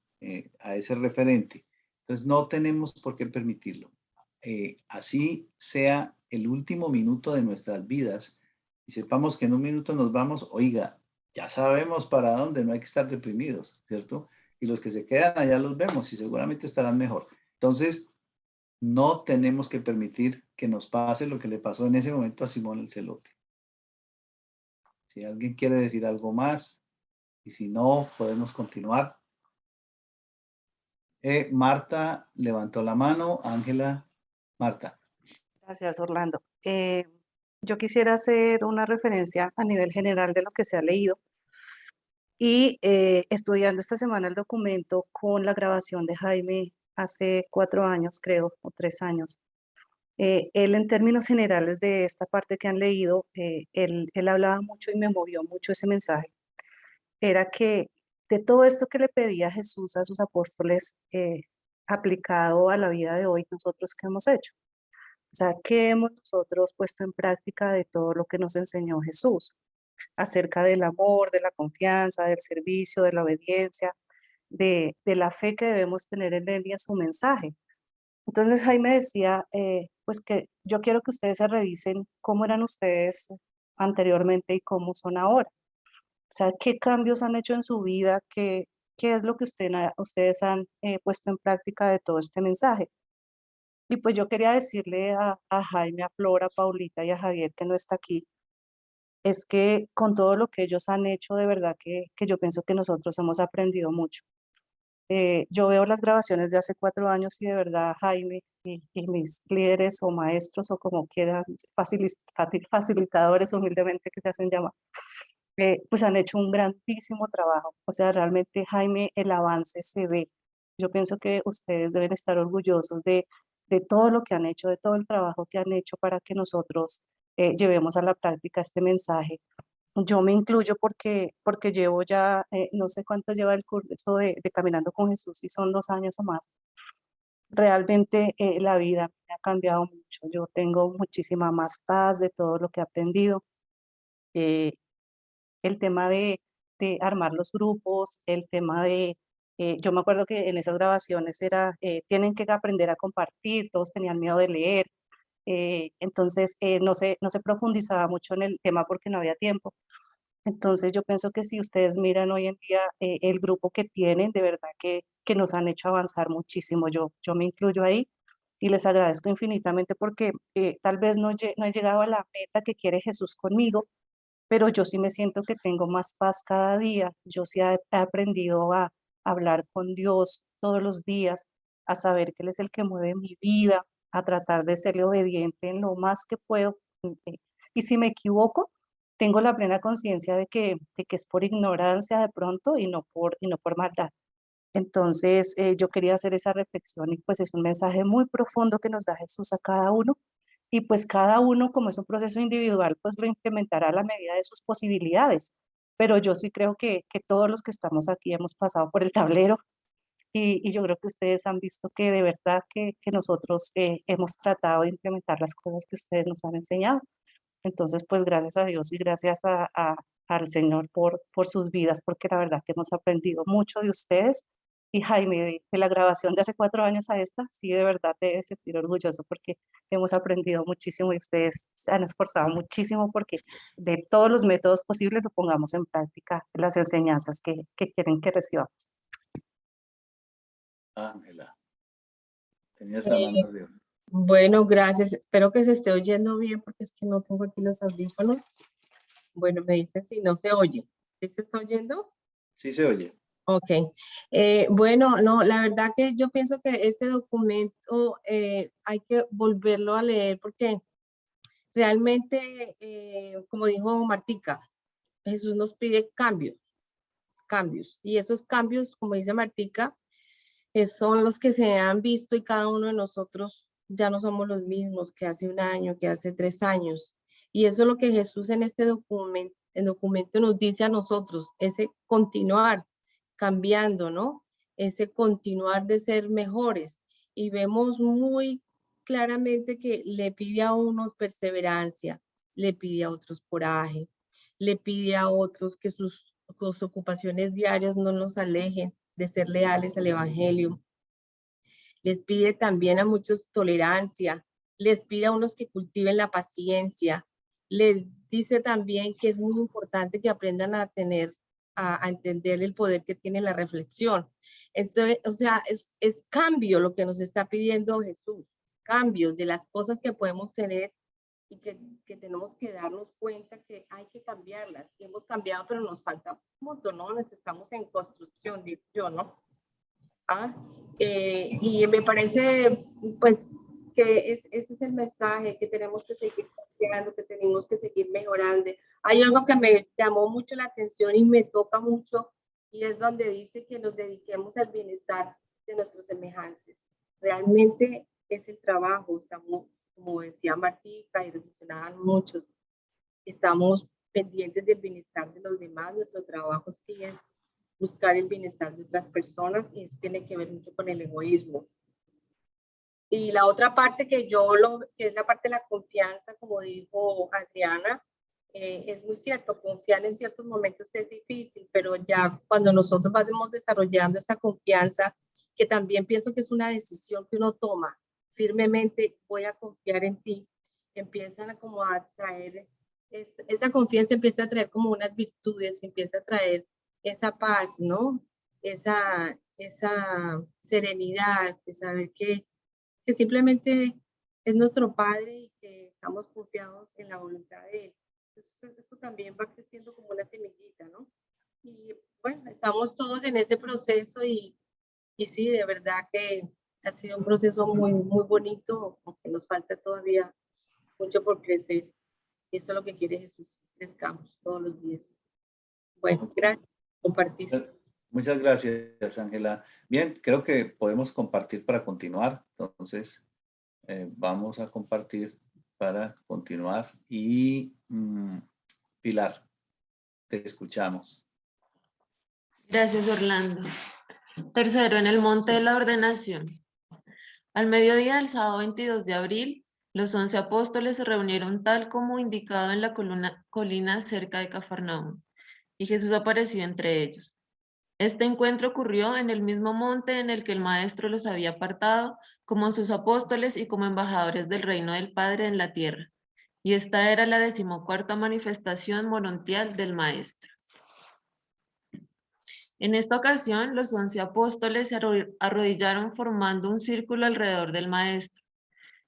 A ese referente. Entonces no tenemos por qué permitirlo. Así sea el último minuto de nuestras vidas y sepamos que en un minuto nos vamos, oiga, ya sabemos para dónde, no hay que estar deprimidos, ¿cierto? Y los que se quedan allá los vemos y seguramente estarán mejor. Entonces, no tenemos que permitir que nos pase lo que le pasó en ese momento a Simón el Celote. Si alguien quiere decir algo más, y si no, podemos continuar. Marta levantó la mano. Ángela, Marta. Gracias, Orlando. yo quisiera hacer una referencia a nivel general de lo que se ha leído y estudiando esta semana el documento con la grabación de Jaime hace 4 años, creo, o 3 años. Él en términos generales de esta parte que han leído, él hablaba mucho y me movió mucho ese mensaje. Era que de todo esto que le pedía Jesús a sus apóstoles, aplicado a la vida de hoy, nosotros qué hemos hecho. O sea, ¿qué hemos nosotros puesto en práctica de todo lo que nos enseñó Jesús? Acerca del amor, de la confianza, del servicio, de la obediencia, de la fe que debemos tener en él y en su mensaje. Entonces Jaime decía, pues que yo quiero que ustedes se revisen cómo eran ustedes anteriormente y cómo son ahora. O sea, qué cambios han hecho en su vida, qué es lo que ustedes han puesto en práctica de todo este mensaje. Y pues yo quería decirle a Jaime, a Flora, a Paulita y a Javier, que no está aquí, es que con todo lo que ellos han hecho, de verdad que yo pienso que nosotros hemos aprendido mucho. Yo veo las grabaciones de hace 4 años y de verdad Jaime y mis líderes o maestros o como quieran, facilitadores humildemente que se hacen llamar, pues han hecho un grandísimo trabajo. O sea, realmente Jaime, el avance se ve. Yo pienso que ustedes deben estar orgullosos de todo lo que han hecho, de todo el trabajo que han hecho para que nosotros llevemos a la práctica este mensaje. Yo me incluyo porque llevo ya, no sé cuánto lleva el curso de Caminando con Jesús, si son 2 años o más. Realmente la vida me ha cambiado mucho. Yo tengo muchísima más paz de todo lo que he aprendido. Eh, el tema de armar los grupos, el tema yo me acuerdo que en esas grabaciones era, tienen que aprender a compartir, todos tenían miedo de leer. Entonces no se profundizaba mucho en el tema porque no había tiempo. Entonces yo pienso que si ustedes miran hoy en día el grupo que tienen, de verdad que nos han hecho avanzar muchísimo. Yo me incluyo ahí y les agradezco infinitamente porque tal vez no he llegado a la meta que quiere Jesús conmigo, pero yo sí me siento que tengo más paz cada día. Yo sí he aprendido a hablar con Dios todos los días, a saber que Él es el que mueve mi vida, a tratar de serle obediente en lo más que puedo. Y si me equivoco, tengo la plena conciencia de que es por ignorancia de pronto y no por maldad. Entonces, yo quería hacer esa reflexión y pues es un mensaje muy profundo que nos da Jesús a cada uno y pues cada uno, como es un proceso individual, pues lo implementará a la medida de sus posibilidades. Pero yo sí creo que todos los que estamos aquí hemos pasado por el tablero y yo creo que ustedes han visto que de verdad que nosotros hemos tratado de implementar las cosas que ustedes nos han enseñado. Entonces, pues gracias a Dios y gracias al Señor por sus vidas, porque la verdad que hemos aprendido mucho de ustedes. Y Jaime, de la grabación de hace 4 años a esta, sí, de verdad te debes sentir orgulloso porque hemos aprendido muchísimo y ustedes se han esforzado muchísimo porque de todos los métodos posibles lo pongamos en práctica, las enseñanzas que quieren que recibamos. Ángela, tenías la mano arriba. Bueno, gracias. Espero que se esté oyendo bien porque es que no tengo aquí los audífonos. Bueno, me dicen si no se oye. ¿Sí se está oyendo? Sí se oye. Ok. Bueno, no, la verdad que yo pienso que este documento hay que volverlo a leer porque realmente, como dijo Martica, Jesús nos pide cambios. Y esos cambios, como dice Martica, son los que se han visto y cada uno de nosotros ya no somos los mismos que hace 1 año, que hace 3 años. Y eso es lo que Jesús en este documento nos dice a nosotros, ese continuar cambiando, ¿no? Ese continuar de ser mejores. Y vemos muy claramente que le pide a unos perseverancia, le pide a otros coraje, le pide a otros que sus ocupaciones diarias no nos alejen de ser leales al Evangelio. Les pide también a muchos tolerancia, les pide a unos que cultiven la paciencia, les dice también que es muy importante que aprendan a entender el poder que tiene la reflexión. Esto, o sea, es cambio lo que nos está pidiendo Jesús, cambios de las cosas que podemos tener y que tenemos que darnos cuenta que hay que cambiarlas. Y hemos cambiado, pero nos falta un montón, ¿no? Estamos en construcción, digo yo, ¿no? Y me parece, pues, porque ese es el mensaje, que tenemos que seguir confiando, que tenemos que seguir mejorando. Hay algo que me llamó mucho la atención y me toca mucho, y es donde dice que nos dediquemos al bienestar de nuestros semejantes. Realmente es el trabajo, estamos, como decía Martica y mencionaban muchos, estamos pendientes del bienestar de los demás. Nuestro trabajo sí es buscar el bienestar de otras personas, y eso tiene que ver mucho con el egoísmo. Y la otra parte que que es la parte de la confianza, como dijo Adriana, es muy cierto, confiar en ciertos momentos es difícil, pero ya cuando nosotros vamos desarrollando esa confianza, que también pienso que es una decisión que uno toma firmemente, voy a confiar en ti, empiezan a como a traer, esa confianza empieza a traer como unas virtudes, empieza a traer esa paz, ¿no? Esa serenidad de saber que simplemente es nuestro Padre y que estamos confiados en la voluntad de Él. Entonces, eso también va creciendo como una semillita, ¿no? Y bueno, estamos todos en ese proceso y sí, de verdad que ha sido un proceso muy, muy bonito, aunque nos falta todavía mucho por crecer. Y eso es lo que quiere Jesús, crezcamos todos los días. Bueno, gracias por compartir. Muchas gracias, Ángela. Bien, creo que podemos compartir para continuar. Entonces, vamos a compartir para continuar. Y Pilar, te escuchamos. Gracias, Orlando. Tercero, en el monte de la ordenación. Al mediodía del sábado 22 de abril, los 11 apóstoles se reunieron tal como indicado en la colina cerca de Cafarnaúm, y Jesús apareció entre ellos. Este encuentro ocurrió en el mismo monte en el que el Maestro los había apartado como sus apóstoles y como embajadores del reino del Padre en la tierra, y esta era la 14ª manifestación morontial del Maestro. En esta ocasión, los 11 apóstoles se arrodillaron formando un círculo alrededor del Maestro.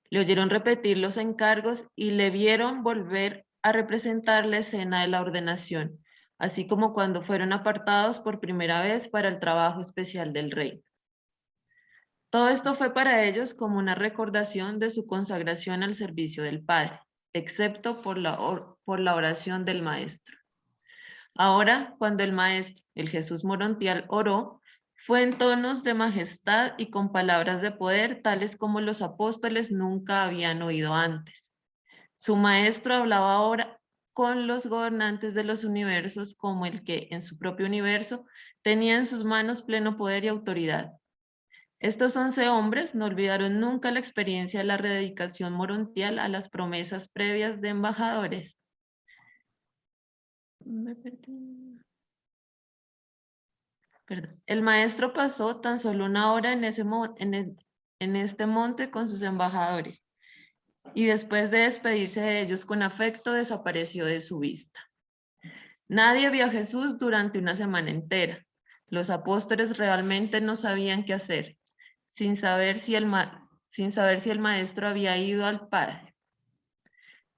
Le oyeron repetir los encargos y le vieron volver a representar la escena de la ordenación, así como cuando fueron apartados por primera vez para el trabajo especial del reino. Todo esto fue para ellos como una recordación de su consagración al servicio del Padre, excepto por la oración del Maestro. Ahora, cuando el Maestro, el Jesús morontial, oró, fue en tonos de majestad y con palabras de poder, tales como los apóstoles nunca habían oído antes. Su Maestro hablaba ahora con los gobernantes de los universos como el que, en su propio universo, tenía en sus manos pleno poder y autoridad. Estos 11 hombres no olvidaron nunca la experiencia de la rededicación morontial a las promesas previas de embajadores. El Maestro pasó tan solo una hora en este monte con sus embajadores, y después de despedirse de ellos con afecto, desapareció de su vista. Nadie vio a Jesús durante una semana entera. Los apóstoles realmente no sabían qué hacer, sin saber si el Maestro había ido al Padre.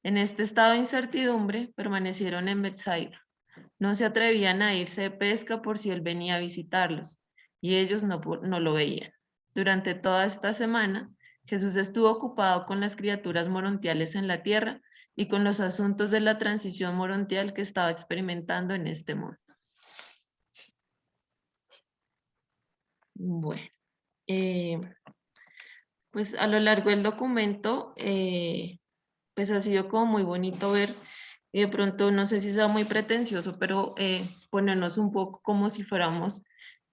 En este estado de incertidumbre, permanecieron en Betsaida. No se atrevían a irse de pesca por si él venía a visitarlos, y ellos no lo veían. Durante toda esta semana, Jesús estuvo ocupado con las criaturas morontiales en la tierra y con los asuntos de la transición morontial que estaba experimentando en este mundo. Bueno, pues a lo largo del documento, pues ha sido como muy bonito ver, y de pronto no sé si sea muy pretencioso, pero ponernos un poco como si fuéramos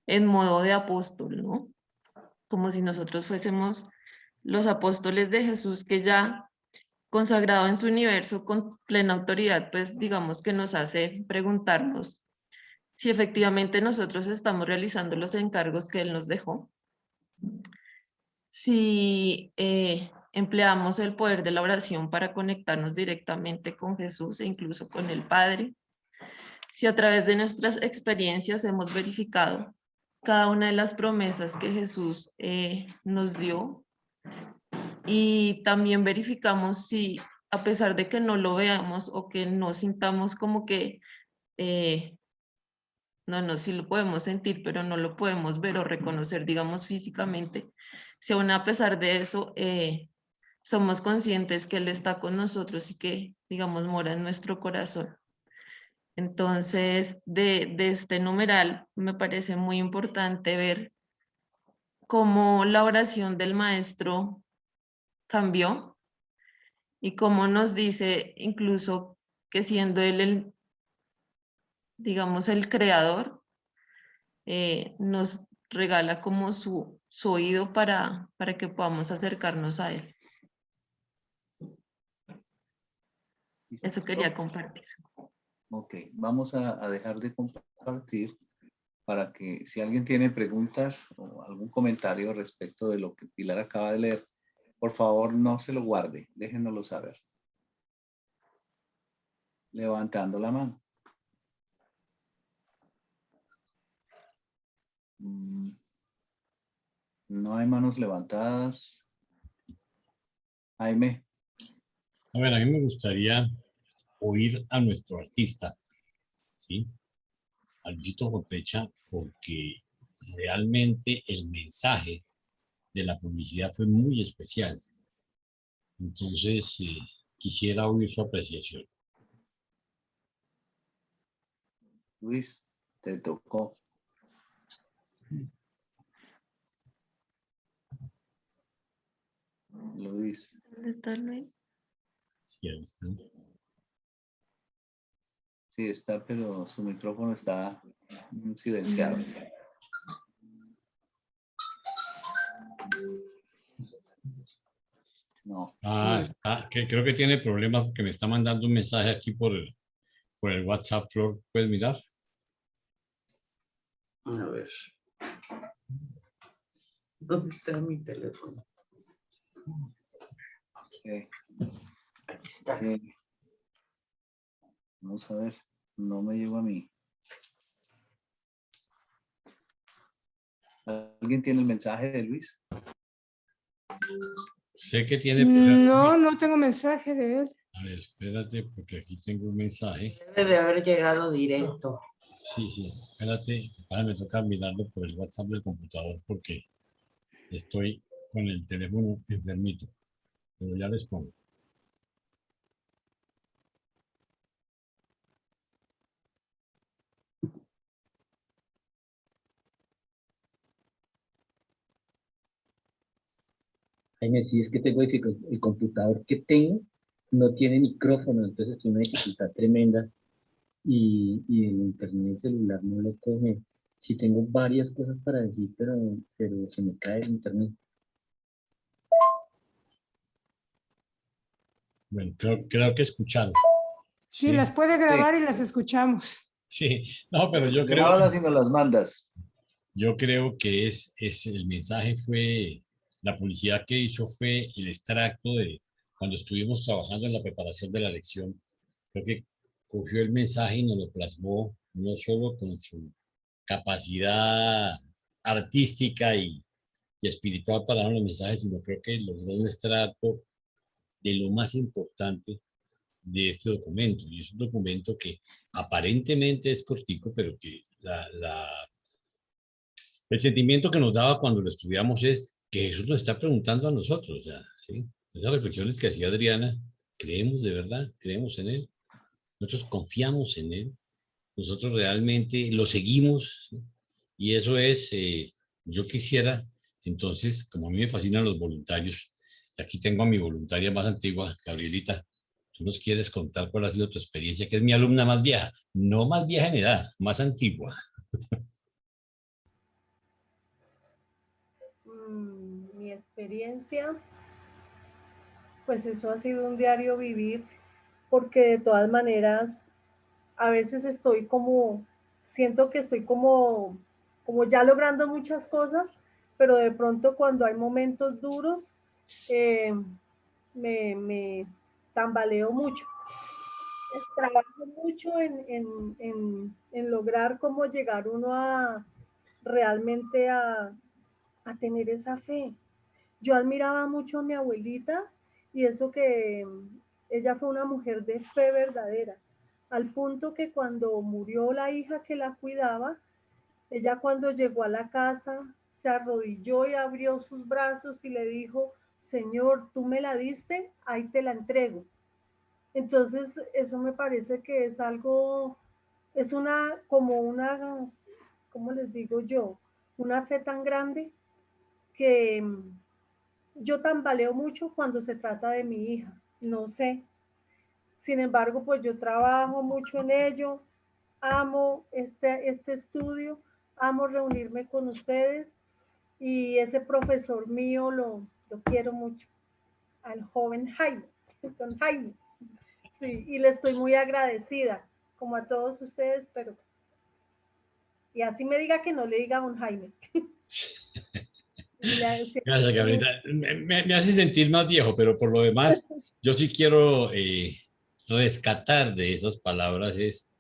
en modo de apóstol, ¿no? Como si nosotros fuésemos los apóstoles de Jesús, que ya consagrado en su universo con plena autoridad, pues digamos que nos hace preguntarnos si efectivamente nosotros estamos realizando los encargos que Él nos dejó, si empleamos el poder de la oración para conectarnos directamente con Jesús e incluso con el Padre, si a través de nuestras experiencias hemos verificado cada una de las promesas que Jesús nos dio, y también verificamos si, a pesar de que no lo veamos o que no sintamos como que, no, sí lo podemos sentir, pero no lo podemos ver o reconocer, digamos, físicamente, si aún a pesar de eso somos conscientes que Él está con nosotros y que, digamos, mora en nuestro corazón. Entonces, de este numeral me parece muy importante ver cómo la oración del maestro cambió y cómo nos dice incluso que siendo Él el, digamos, el creador, nos regala como su oído para que podamos acercarnos a Él. Eso quería compartir. Ok, vamos a dejar de compartir para que si alguien tiene preguntas o algún comentario respecto de lo que Pilar acaba de leer, por favor no se lo guarde, déjenoslo saber. Levantando la mano. No hay manos levantadas. Jaime. A ver, a mí me gustaría oír a nuestro artista, ¿sí? A Luisito Jotecha, porque realmente el mensaje de la publicidad fue muy especial. Entonces, quisiera oír su apreciación. Luis, te tocó. Luis. ¿Dónde está Luis? Sí, ahí está. Sí, está, pero su micrófono está silenciado. No. Ah, está, que creo que tiene problemas porque me está mandando un mensaje aquí por el WhatsApp, Flor. ¿Puedes mirar? A ver. ¿Dónde está mi teléfono? Sí. Aquí está. Sí. Vamos a ver. No me llegó a mí. ¿Alguien tiene el mensaje de Luis? Sé que tiene problemas. No, no tengo mensaje de él. A ver, espérate, porque aquí tengo un mensaje. Debe de haber llegado directo. Sí, sí, espérate. Me toca mirarlo por el WhatsApp del computador porque estoy con el teléfono enfermito. Pero ya les pongo. Jaime, sí, es que tengo dificultad. El computador que tengo no tiene micrófono, entonces tiene una dificultad tremenda y el internet celular no lo coge. Sí tengo varias cosas para decir, pero se me cae el internet. Bueno, creo que escucharon. Sí, las puede grabar y las escuchamos. Sí, no, pero yo creo. Grábalas y nos las mandas. Yo creo que es el mensaje fue, la publicidad que hizo fue el extracto de cuando estuvimos trabajando en la preparación de la lección. Creo que cogió el mensaje y nos lo plasmó no solo con su capacidad artística y espiritual para dar los mensajes, sino creo que logró un extracto de lo más importante de este documento. Y es un documento que aparentemente es cortico, pero que el sentimiento que nos daba cuando lo estudiamos es que Jesús nos está preguntando a nosotros, ya, ¿sí? Esas reflexiones que hacía Adriana, ¿creemos de verdad? ¿Creemos en Él? Nosotros confiamos en Él, nosotros realmente lo seguimos, ¿sí? Y eso es, yo quisiera, entonces, como a mí me fascinan los voluntarios, y aquí tengo a mi voluntaria más antigua, Gabrielita, tú nos quieres contar cuál ha sido tu experiencia, que es mi alumna más vieja, no más vieja en edad, más antigua. Mi experiencia, pues eso ha sido un diario vivir, porque de todas maneras, a veces estoy como, siento que estoy como ya logrando muchas cosas, pero de pronto cuando hay momentos duros, me tambaleo mucho. Trabajo mucho en lograr cómo llegar uno a realmente a tener esa fe. Yo admiraba mucho a mi abuelita y eso que ella fue una mujer de fe verdadera, al punto que cuando murió la hija que la cuidaba, ella cuando llegó a la casa se arrodilló y abrió sus brazos y le dijo, Señor, tú me la diste, ahí te la entrego. Entonces, eso me parece que es algo, es como una, ¿cómo les digo yo? Una fe tan grande que yo tambaleo mucho cuando se trata de mi hija, no sé. Sin embargo, pues yo trabajo mucho en ello, amo este estudio, amo reunirme con ustedes y ese profesor mío lo quiero mucho, al joven Jaime, don Jaime. Sí, y le estoy muy agradecida, como a todos ustedes, pero... Y así me diga que no le diga a don Jaime. Gracias, Gabriela. Me hace sentir más viejo, pero por lo demás, yo sí quiero rescatar de esas palabras es,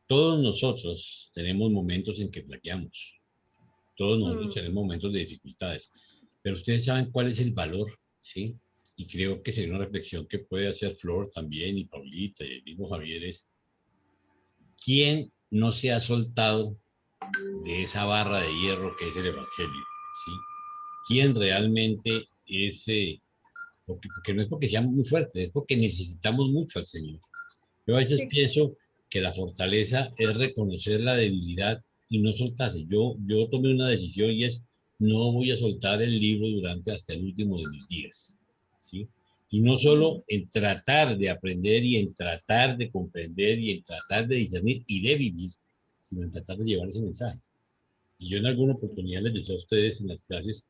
todos nosotros tenemos momentos en que flaqueamos, todos nosotros tenemos momentos de dificultades, pero ustedes saben cuál es el valor, ¿sí? Y creo que sería una reflexión que puede hacer Flor también, y Paulita, y el mismo Javier, es ¿quién no se ha soltado de esa barra de hierro que es el Evangelio? ¿Sí? ¿Quién realmente es, porque no es porque seamos muy fuertes, es porque necesitamos mucho al Señor? Yo a veces pienso que la fortaleza es reconocer la debilidad y no soltarse. Yo tomé una decisión y es, no voy a soltar el libro durante hasta el último de mis días, ¿sí? Y no solo en tratar de aprender y en tratar de comprender y en tratar de discernir y de vivir, sino en tratar de llevar ese mensaje. Y yo en alguna oportunidad les decía a ustedes en las clases,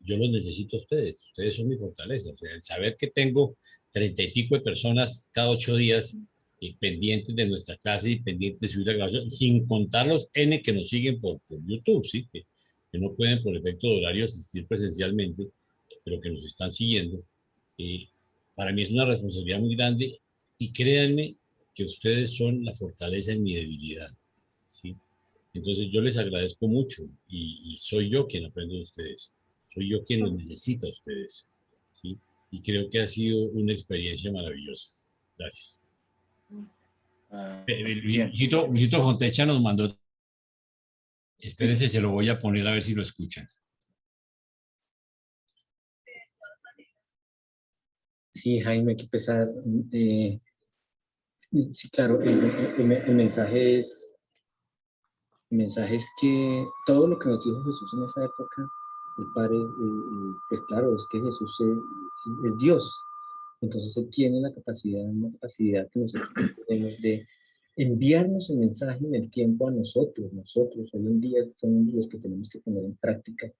yo los necesito a ustedes son mi fortaleza. O sea, el saber que tengo 30 y pico de personas cada 8 días pendientes de nuestra clase y pendientes de subir la grabación, sin contar los N que nos siguen por YouTube, ¿sí? Que no pueden por efecto de horario asistir presencialmente, pero que nos están siguiendo. Para mí es una responsabilidad muy grande y créanme que ustedes son la fortaleza en mi debilidad, ¿sí? Entonces yo les agradezco mucho y soy yo quien aprendo de ustedes. Soy yo quien los necesita a ustedes, ¿sí? Y creo que ha sido una experiencia maravillosa. Gracias. Luisito Fontecha nos mandó. Espérense, se lo voy a poner a ver si lo escuchan. Sí, Jaime, qué pesar. Sí, claro, el mensaje es que todo lo que nos dijo Jesús en esa época, el Padre, pues claro, es que Jesús es Dios. Entonces Él tiene una capacidad que nosotros tenemos de enviarnos el mensaje en el tiempo a nosotros. Nosotros hoy en día somos los que tenemos que poner en práctica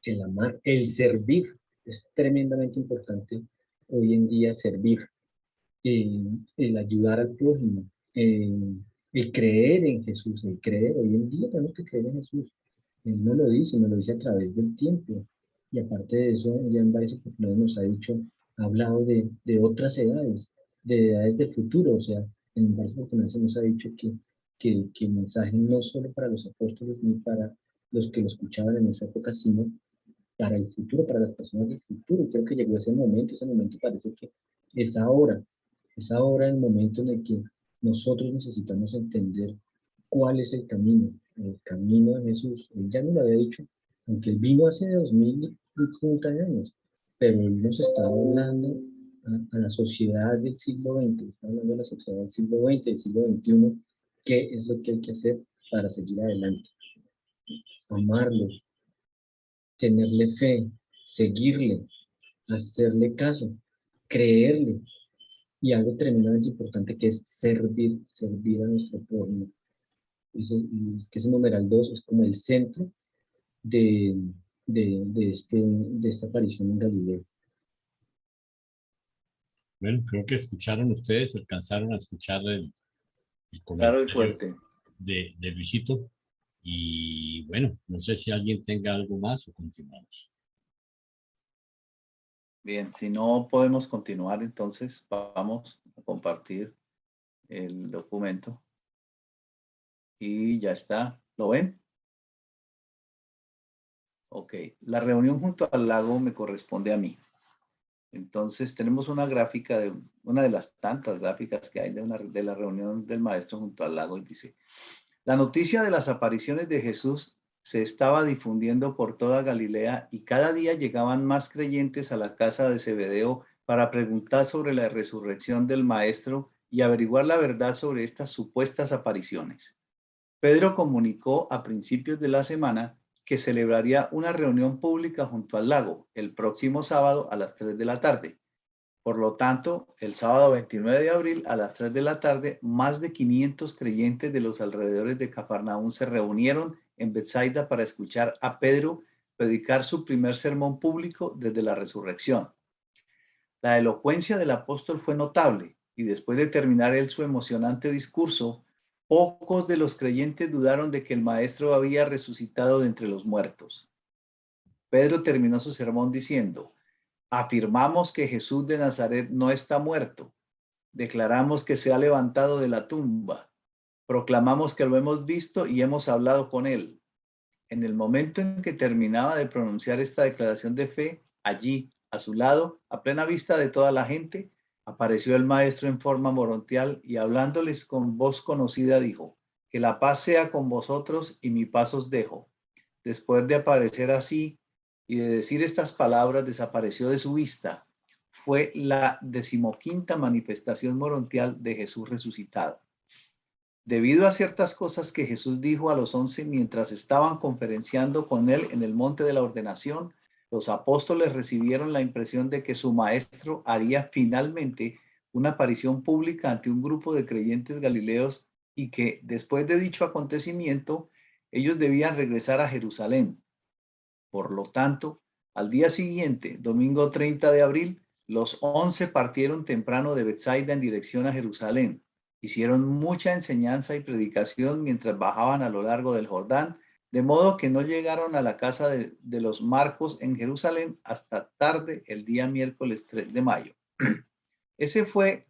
el amar, el servir. Es tremendamente importante hoy en día servir, el ayudar al prójimo, el creer en Jesús, el creer. Hoy en día tenemos que creer en Jesús. Él nos lo dice a través del tiempo. Y aparte de eso, ya en varias oportunidades nos ha dicho, ha hablado de otras edades, de edades del futuro. O sea, en varias oportunidades nos ha dicho que el mensaje no solo para los apóstoles ni para los que lo escuchaban en esa época, sino para el futuro, para las personas del futuro. Y creo que llegó ese momento parece que es ahora el momento en el que nosotros necesitamos entender cuál es el camino de Jesús. Él ya nos lo había dicho, aunque él vino hace 2050 años, pero él nos está hablando a la sociedad del siglo XX, está hablando a la sociedad del siglo XX, del siglo XXI, qué es lo que hay que hacer para seguir adelante. Amarlo, tenerle fe, seguirle, hacerle caso, creerle, y algo tremendamente importante que es servir a nuestro prójimo. Es que ese numeral 2 es como el centro de esta aparición en Galileo. Bueno, creo que escucharon ustedes, alcanzaron a escuchar el claro y fuerte de Luisito. Y bueno, no sé si alguien tenga algo más o continuamos. Bien, si no podemos continuar, entonces vamos a compartir el documento. Y ya está. ¿Lo ven? Ok. La reunión junto al lago me corresponde a mí. Entonces tenemos una gráfica, una de las tantas gráficas que hay de la reunión del maestro junto al lago, y dice: la noticia de las apariciones de Jesús se estaba difundiendo por toda Galilea y cada día llegaban más creyentes a la casa de Zebedeo para preguntar sobre la resurrección del Maestro y averiguar la verdad sobre estas supuestas apariciones. Pedro comunicó a principios de la semana que celebraría una reunión pública junto al lago el próximo sábado a las 3 de la tarde. Por lo tanto, el sábado 29 de abril a las 3 de la tarde, más de 500 creyentes de los alrededores de Cafarnaúm se reunieron en Betsaida para escuchar a Pedro predicar su primer sermón público desde la resurrección. La elocuencia del apóstol fue notable y después de terminar él su emocionante discurso, pocos de los creyentes dudaron de que el Maestro había resucitado de entre los muertos. Pedro terminó su sermón diciendo: afirmamos que Jesús de Nazaret no está muerto. Declaramos que se ha levantado de la tumba. Proclamamos que lo hemos visto y hemos hablado con él. En el momento en que terminaba de pronunciar esta declaración de fe, allí, a su lado, a plena vista de toda la gente, apareció el Maestro en forma morontial y hablándoles con voz conocida dijo: que la paz sea con vosotros y mi paz os dejo. Después de aparecer así y de decir estas palabras, desapareció de su vista. Fue la 15ª manifestación morontial de Jesús resucitado. Debido a ciertas cosas que Jesús dijo a los 11 mientras estaban conferenciando con él en el monte de la ordenación, los apóstoles recibieron la impresión de que su maestro haría finalmente una aparición pública ante un grupo de creyentes galileos y que, después de dicho acontecimiento, ellos debían regresar a Jerusalén. Por lo tanto, al día siguiente, domingo 30 de abril, los 11 partieron temprano de Betsaida en dirección a Jerusalén. Hicieron mucha enseñanza y predicación mientras bajaban a lo largo del Jordán, de modo que no llegaron a la casa de los Marcos en Jerusalén hasta tarde el día miércoles 3 de mayo. Ese fue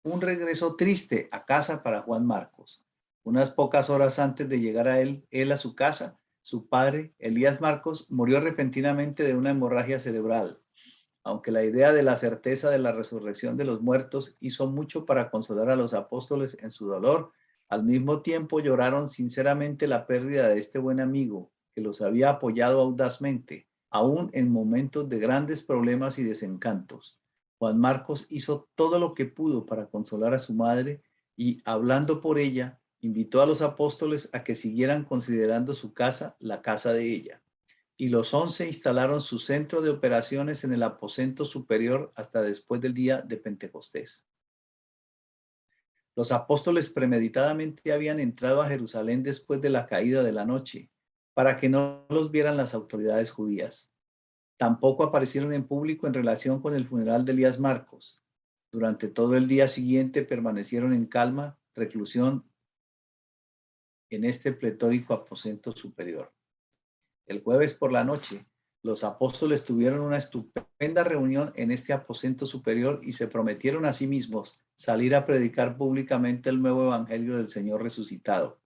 un regreso triste a casa para Juan Marcos. Unas pocas horas antes de llegar a él a su casa, su padre, Elías Marcos, murió repentinamente de una hemorragia cerebral. Aunque la idea de la certeza de la resurrección de los muertos hizo mucho para consolar a los apóstoles en su dolor, al mismo tiempo lloraron sinceramente la pérdida de este buen amigo que los había apoyado audazmente, aún en momentos de grandes problemas y desencantos. Juan Marcos hizo todo lo que pudo para consolar a su madre y, hablando por ella, invitó a los apóstoles a que siguieran considerando su casa la casa de ella. Y los 11 instalaron su centro de operaciones en el aposento superior hasta después del día de Pentecostés. Los apóstoles premeditadamente habían entrado a Jerusalén después de la caída de la noche, para que no los vieran las autoridades judías. Tampoco aparecieron en público en relación con el funeral de Elías Marcos. Durante todo el día siguiente permanecieron en calma, reclusión en este pletórico aposento superior. El jueves por la noche, los apóstoles tuvieron una estupenda reunión en este aposento superior y se prometieron a sí mismos salir a predicar públicamente el nuevo evangelio del Señor resucitado,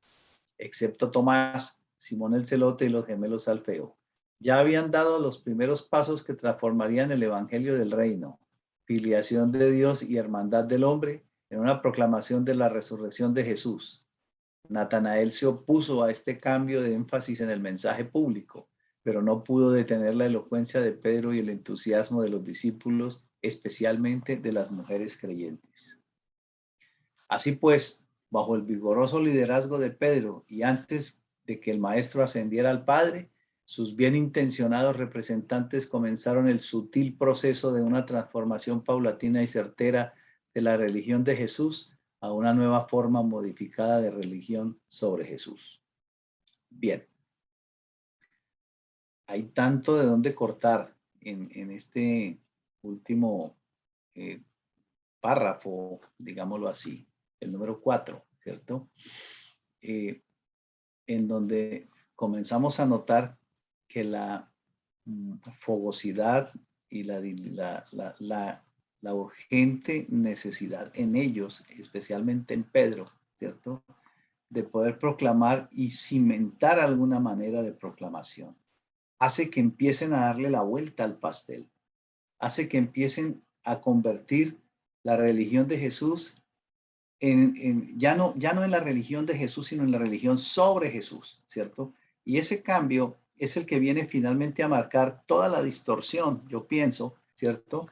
excepto Tomás, Simón el Celote y los gemelos Alfeo. Ya habían dado los primeros pasos que transformarían el evangelio del reino, filiación de Dios y hermandad del hombre, en una proclamación de la resurrección de Jesús. Natanael se opuso a este cambio de énfasis en el mensaje público, pero no pudo detener la elocuencia de Pedro y el entusiasmo de los discípulos, especialmente de las mujeres creyentes. Así pues, bajo el vigoroso liderazgo de Pedro y antes de que el Maestro ascendiera al Padre, sus bien intencionados representantes comenzaron el sutil proceso de una transformación paulatina y certera de la religión de Jesús a una nueva forma modificada de religión sobre Jesús. Bien. Hay tanto de dónde cortar en este último párrafo, digámoslo así, el número 4, ¿cierto? En donde comenzamos a notar que la fogosidad y la urgente necesidad en ellos, especialmente en Pedro, ¿cierto?, de poder proclamar y cimentar alguna manera de proclamación, hace que empiecen a darle la vuelta al pastel, hace que empiecen a convertir la religión de Jesús ya no en la religión de Jesús, sino en la religión sobre Jesús, ¿cierto? Y ese cambio es el que viene finalmente a marcar toda la distorsión, yo pienso, ¿cierto?,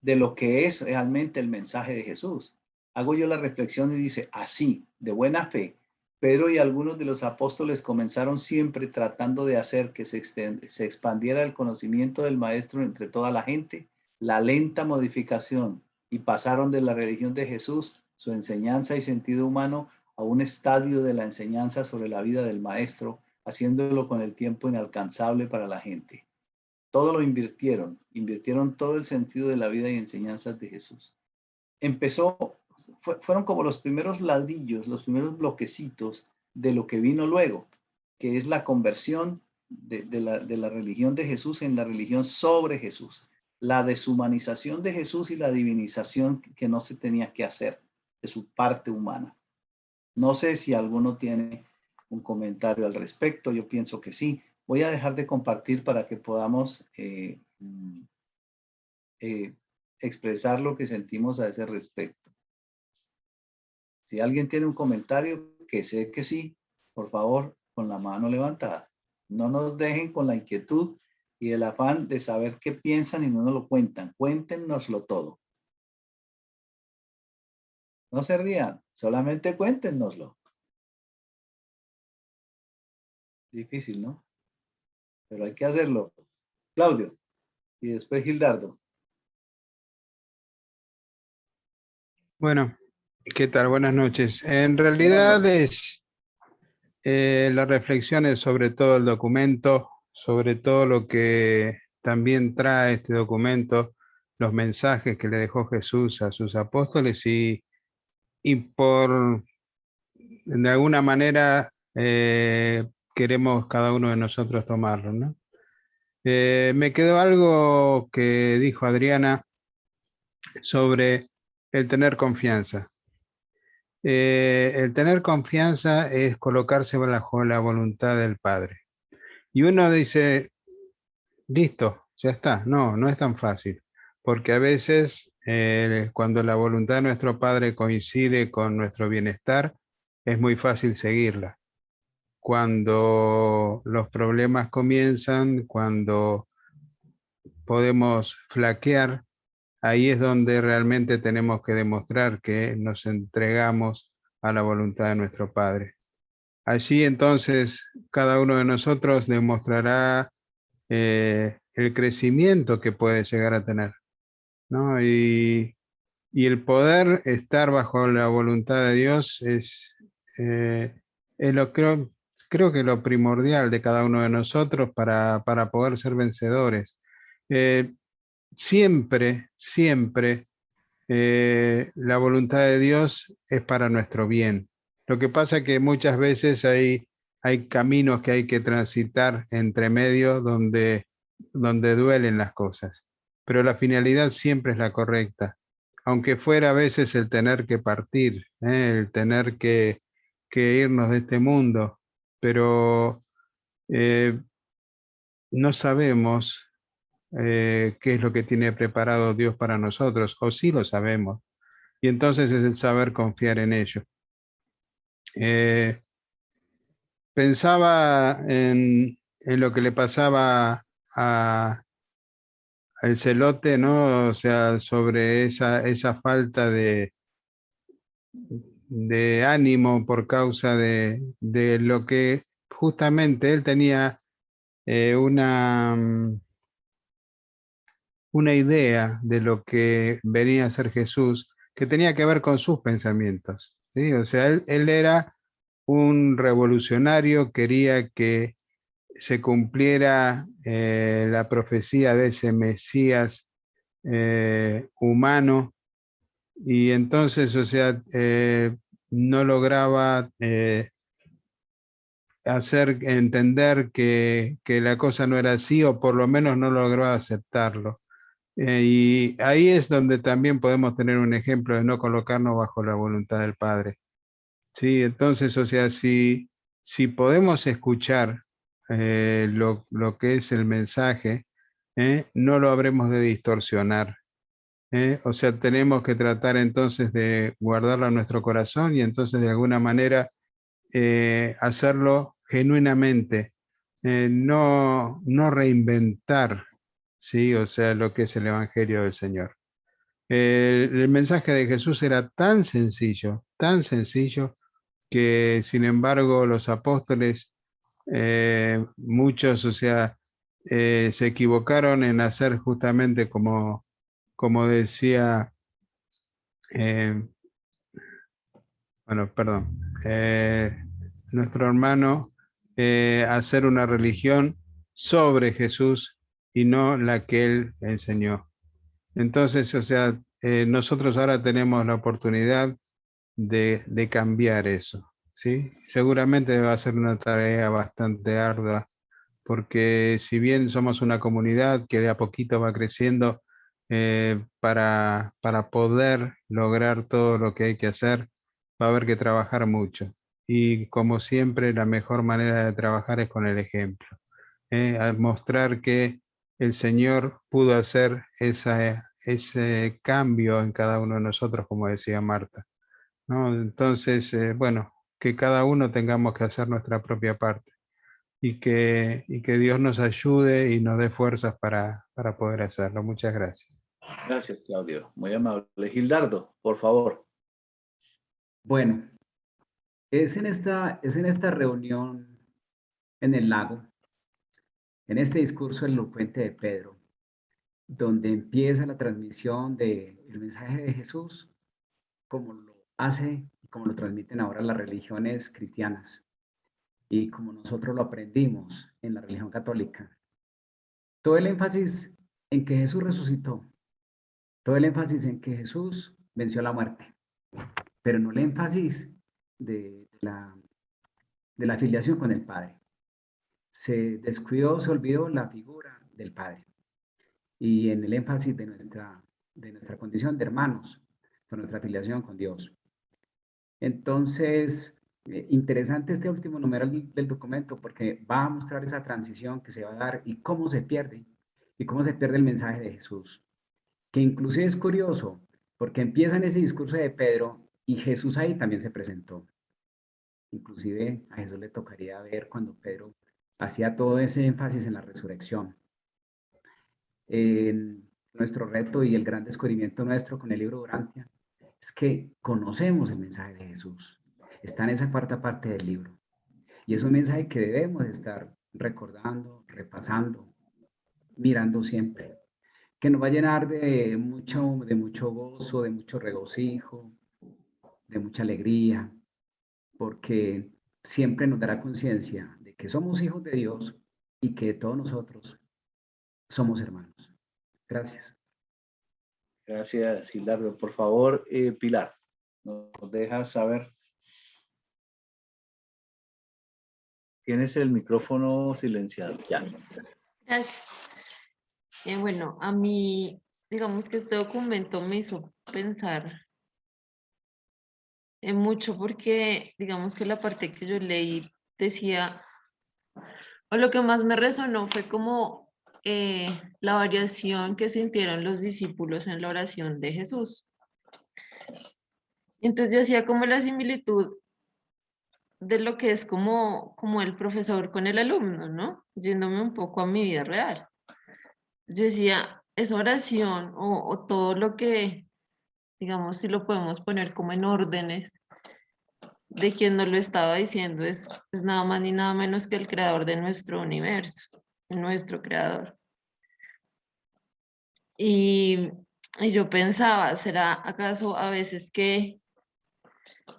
de lo que es realmente el mensaje de Jesús. Hago yo la reflexión y dice, así, de buena fe, Pedro y algunos de los apóstoles comenzaron siempre tratando de hacer que se expandiera el conocimiento del Maestro entre toda la gente, la lenta modificación, y pasaron de la religión de Jesús, su enseñanza y sentido humano, a un estadio de la enseñanza sobre la vida del Maestro, haciéndolo con el tiempo inalcanzable para la gente. Todo lo invirtieron todo el sentido de la vida y enseñanzas de Jesús. Fueron como los primeros ladrillos, los primeros bloquecitos de lo que vino luego, que es la conversión de la religión de Jesús en la religión sobre Jesús, la deshumanización de Jesús y la divinización que no se tenía que hacer de su parte humana. No sé si alguno tiene un comentario al respecto, yo pienso que sí. Voy a dejar de compartir para que podamos expresar lo que sentimos a ese respecto. Si alguien tiene un comentario, que sé que sí, por favor, con la mano levantada. No nos dejen con la inquietud y el afán de saber qué piensan y no nos lo cuentan. Cuéntenoslo todo. No se rían, solamente cuéntenoslo. Difícil, ¿no? Pero hay que hacerlo. Claudio, y después Gildardo. Bueno, ¿qué tal? Buenas noches. En realidad las reflexiones sobre todo el documento, sobre todo lo que también trae este documento, los mensajes que le dejó Jesús a sus apóstoles y de alguna manera queremos cada uno de nosotros tomarlo, ¿no? Me quedó algo que dijo Adriana sobre el tener confianza. El tener confianza es colocarse bajo la voluntad del Padre. Y uno dice, listo, ya está. No, no es tan fácil. Porque a veces cuando la voluntad de nuestro Padre coincide con nuestro bienestar, es muy fácil seguirla. Cuando los problemas comienzan, cuando podemos flaquear, ahí es donde realmente tenemos que demostrar que nos entregamos a la voluntad de nuestro Padre. Allí entonces cada uno de nosotros demostrará el crecimiento que puede llegar a tener, ¿no? Y el poder estar bajo la voluntad de Dios es creo que lo primordial de cada uno de nosotros para poder ser vencedores. Siempre la voluntad de Dios es para nuestro bien. Lo que pasa es que muchas veces hay caminos que hay que transitar entre medio donde duelen las cosas, pero la finalidad siempre es la correcta, aunque fuera a veces el tener que partir, el tener que irnos de este mundo, pero no sabemos qué es lo que tiene preparado Dios para nosotros, o sí lo sabemos, y entonces es el saber confiar en ello. Pensaba en lo que le pasaba al celote, ¿no? O sea, sobre esa falta de ánimo por causa de lo que justamente él tenía una idea de lo que venía a ser Jesús, que tenía que ver con sus pensamientos, ¿sí? O sea, él era un revolucionario, quería que se cumpliera la profecía de ese Mesías humano, y entonces, o sea, no lograba hacer entender que la cosa no era así, o por lo menos no lograba aceptarlo. Y ahí es donde también podemos tener un ejemplo de no colocarnos bajo la voluntad del Padre. Sí, entonces, o sea, si podemos escuchar lo que es el mensaje, no lo habremos de distorsionar. O sea, tenemos que tratar entonces de guardarlo en nuestro corazón y entonces de alguna manera hacerlo genuinamente, no reinventar, ¿sí? O sea, lo que es el Evangelio del Señor. El mensaje de Jesús era tan sencillo, que sin embargo los apóstoles, muchos, o sea, se equivocaron en hacer justamente como decía, bueno, perdón, nuestro hermano, hacer una religión sobre Jesús y no la que él enseñó. Entonces, o sea, nosotros ahora tenemos la oportunidad de cambiar eso, ¿sí? Seguramente va a ser una tarea bastante ardua, porque si bien somos una comunidad que de a poquito va creciendo, para poder lograr todo lo que hay que hacer, va a haber que trabajar mucho. Y como siempre, la mejor manera de trabajar es con el ejemplo. Al mostrar que el Señor pudo hacer ese cambio en cada uno de nosotros, como decía Marta, ¿no? Entonces, bueno, que cada uno tengamos que hacer nuestra propia parte y que Dios nos ayude y nos dé fuerzas para poder hacerlo. Muchas gracias. Gracias, Claudio. Muy amable. Gildardo, por favor. Bueno, es en esta reunión en el lago, en este discurso elocuente de Pedro, donde empieza la transmisión del mensaje de Jesús, como lo hace y como lo transmiten ahora las religiones cristianas y como nosotros lo aprendimos en la religión católica. Todo el énfasis en que Jesús resucitó, todo el énfasis en que Jesús venció la muerte, pero no el énfasis de la afiliación con el Padre. Se descuidó, se olvidó la figura del Padre. Y en el énfasis de nuestra condición de hermanos, con nuestra afiliación con Dios. Entonces, interesante este último numeral del documento porque va a mostrar esa transición que se va a dar y cómo se pierde el mensaje de Jesús. Que inclusive es curioso porque empieza en ese discurso de Pedro y Jesús ahí también se presentó. Inclusive a Jesús le tocaría ver cuando Pedro hacía todo ese énfasis en la resurrección. Nuestro reto y el gran descubrimiento nuestro con el libro de Urantia es que conocemos el mensaje de Jesús. Está en esa cuarta parte del libro. Y es un mensaje que debemos estar recordando, repasando, mirando siempre. Que nos va a llenar de mucho gozo, de mucho regocijo, de mucha alegría, porque siempre nos dará conciencia de que somos hijos de Dios y que todos nosotros somos hermanos. Gracias. Gracias, Gildardo. Por favor, Pilar, nos dejas saber. Tienes el micrófono silenciado. Ya. Gracias. Bueno, a mí, digamos que este documento me hizo pensar en mucho porque, digamos que la parte que yo leí decía, o lo que más me resonó fue como la variación que sintieron los discípulos en la oración de Jesús. Entonces yo hacía como la similitud de lo que es como el profesor con el alumno, ¿no? Yéndome un poco a mi vida real. Yo decía, esa oración o todo lo que, digamos, si lo podemos poner como en órdenes, de quien nos lo estaba diciendo es nada más ni nada menos que el creador de nuestro universo, nuestro creador. Y yo pensaba, ¿será acaso a veces que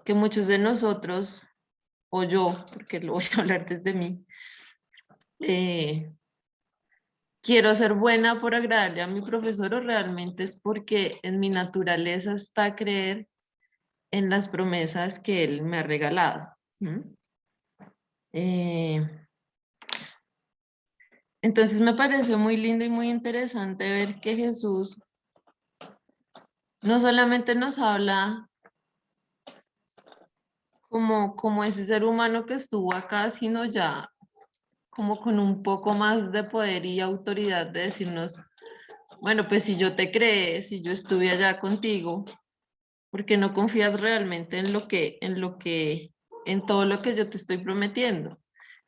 muchos de nosotros, o yo, porque lo voy a hablar desde mí, quiero ser buena por agradarle a mi profesor o realmente es porque en mi naturaleza está creer en las promesas que él me ha regalado? Entonces me pareció muy lindo y muy interesante ver que Jesús no solamente nos habla como ese ser humano que estuvo acá, sino ya como con un poco más de poder y autoridad de decirnos, bueno, pues si yo te creé, si yo estuve allá contigo, ¿por qué no confías realmente en todo lo que yo te estoy prometiendo?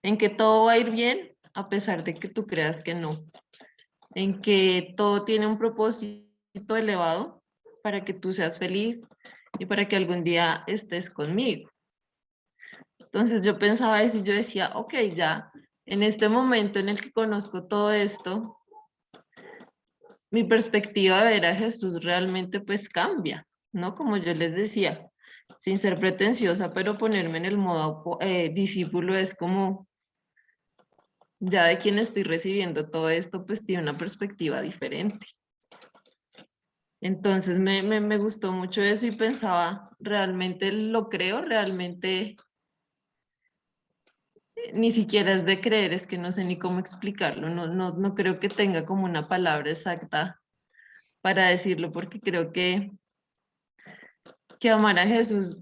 En que todo va a ir bien, a pesar de que tú creas que no, en que todo tiene un propósito elevado para que tú seas feliz y para que algún día estés conmigo. Entonces yo pensaba eso y yo decía, ok, ya, en este momento en el que conozco todo esto, mi perspectiva de ver a Jesús realmente pues cambia, ¿no? Como yo les decía, sin ser pretenciosa, pero ponerme en el modo discípulo es como, ya de quien estoy recibiendo todo esto, pues tiene una perspectiva diferente. Entonces me gustó mucho eso y pensaba, ¿realmente lo creo? ¿Realmente ni siquiera es de creer? Es que no sé ni cómo explicarlo. No creo que tenga como una palabra exacta para decirlo, porque creo que amar a Jesús,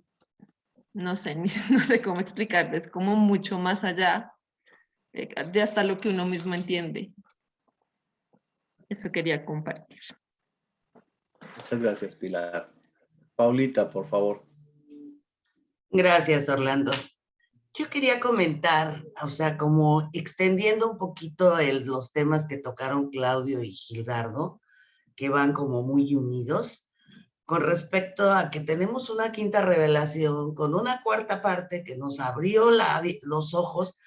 no sé, no sé cómo explicarlo, es como mucho más allá de hasta lo que uno mismo entiende. Eso quería compartir. Muchas gracias, Pilar. Paulita, por favor. Gracias, Orlando. Yo quería comentar, o sea, como extendiendo un poquito los temas que tocaron Claudio y Gildardo, que van como muy unidos, con respecto a que tenemos una quinta revelación con una cuarta parte que nos abrió los ojos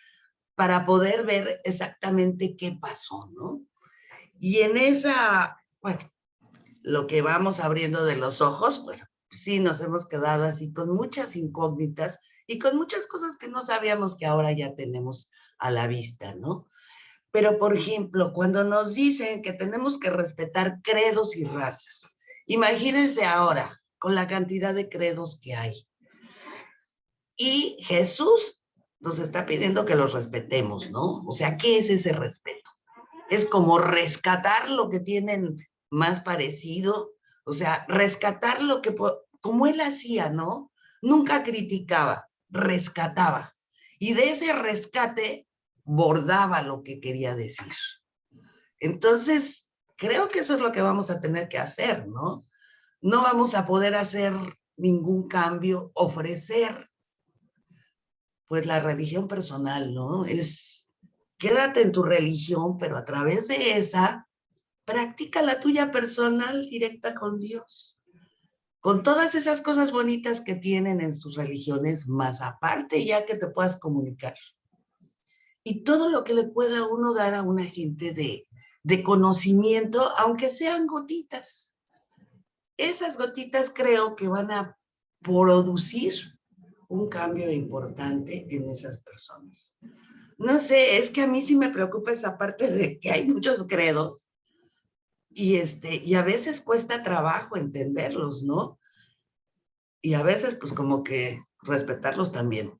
para poder ver exactamente qué pasó, ¿no? Y en esa, bueno, lo que vamos abriendo de los ojos, bueno, sí nos hemos quedado así con muchas incógnitas y con muchas cosas que no sabíamos que ahora ya tenemos a la vista, ¿no? Pero, por ejemplo, cuando nos dicen que tenemos que respetar credos y razas, imagínense ahora con la cantidad de credos que hay. Y Jesús nos está pidiendo que los respetemos, ¿no? O sea, ¿qué es ese respeto? Es como rescatar lo que tienen más parecido, o sea, rescatar lo que, como él hacía, ¿no? Nunca criticaba, rescataba. Y de ese rescate bordaba lo que quería decir. Entonces, creo que eso es lo que vamos a tener que hacer, ¿no? No vamos a poder hacer ningún cambio, ofrecer, pues la religión personal, ¿no? Es, quédate en tu religión, pero a través de esa, practica la tuya personal directa con Dios. Con todas esas cosas bonitas que tienen en sus religiones, más aparte ya que te puedas comunicar. Y todo lo que le pueda uno dar a una gente de conocimiento, aunque sean gotitas. Esas gotitas creo que van a producir un cambio importante en esas personas. No sé, es que a mí sí me preocupa esa parte de que hay muchos credos y a veces cuesta trabajo entenderlos, ¿no? Y a veces pues como que respetarlos también.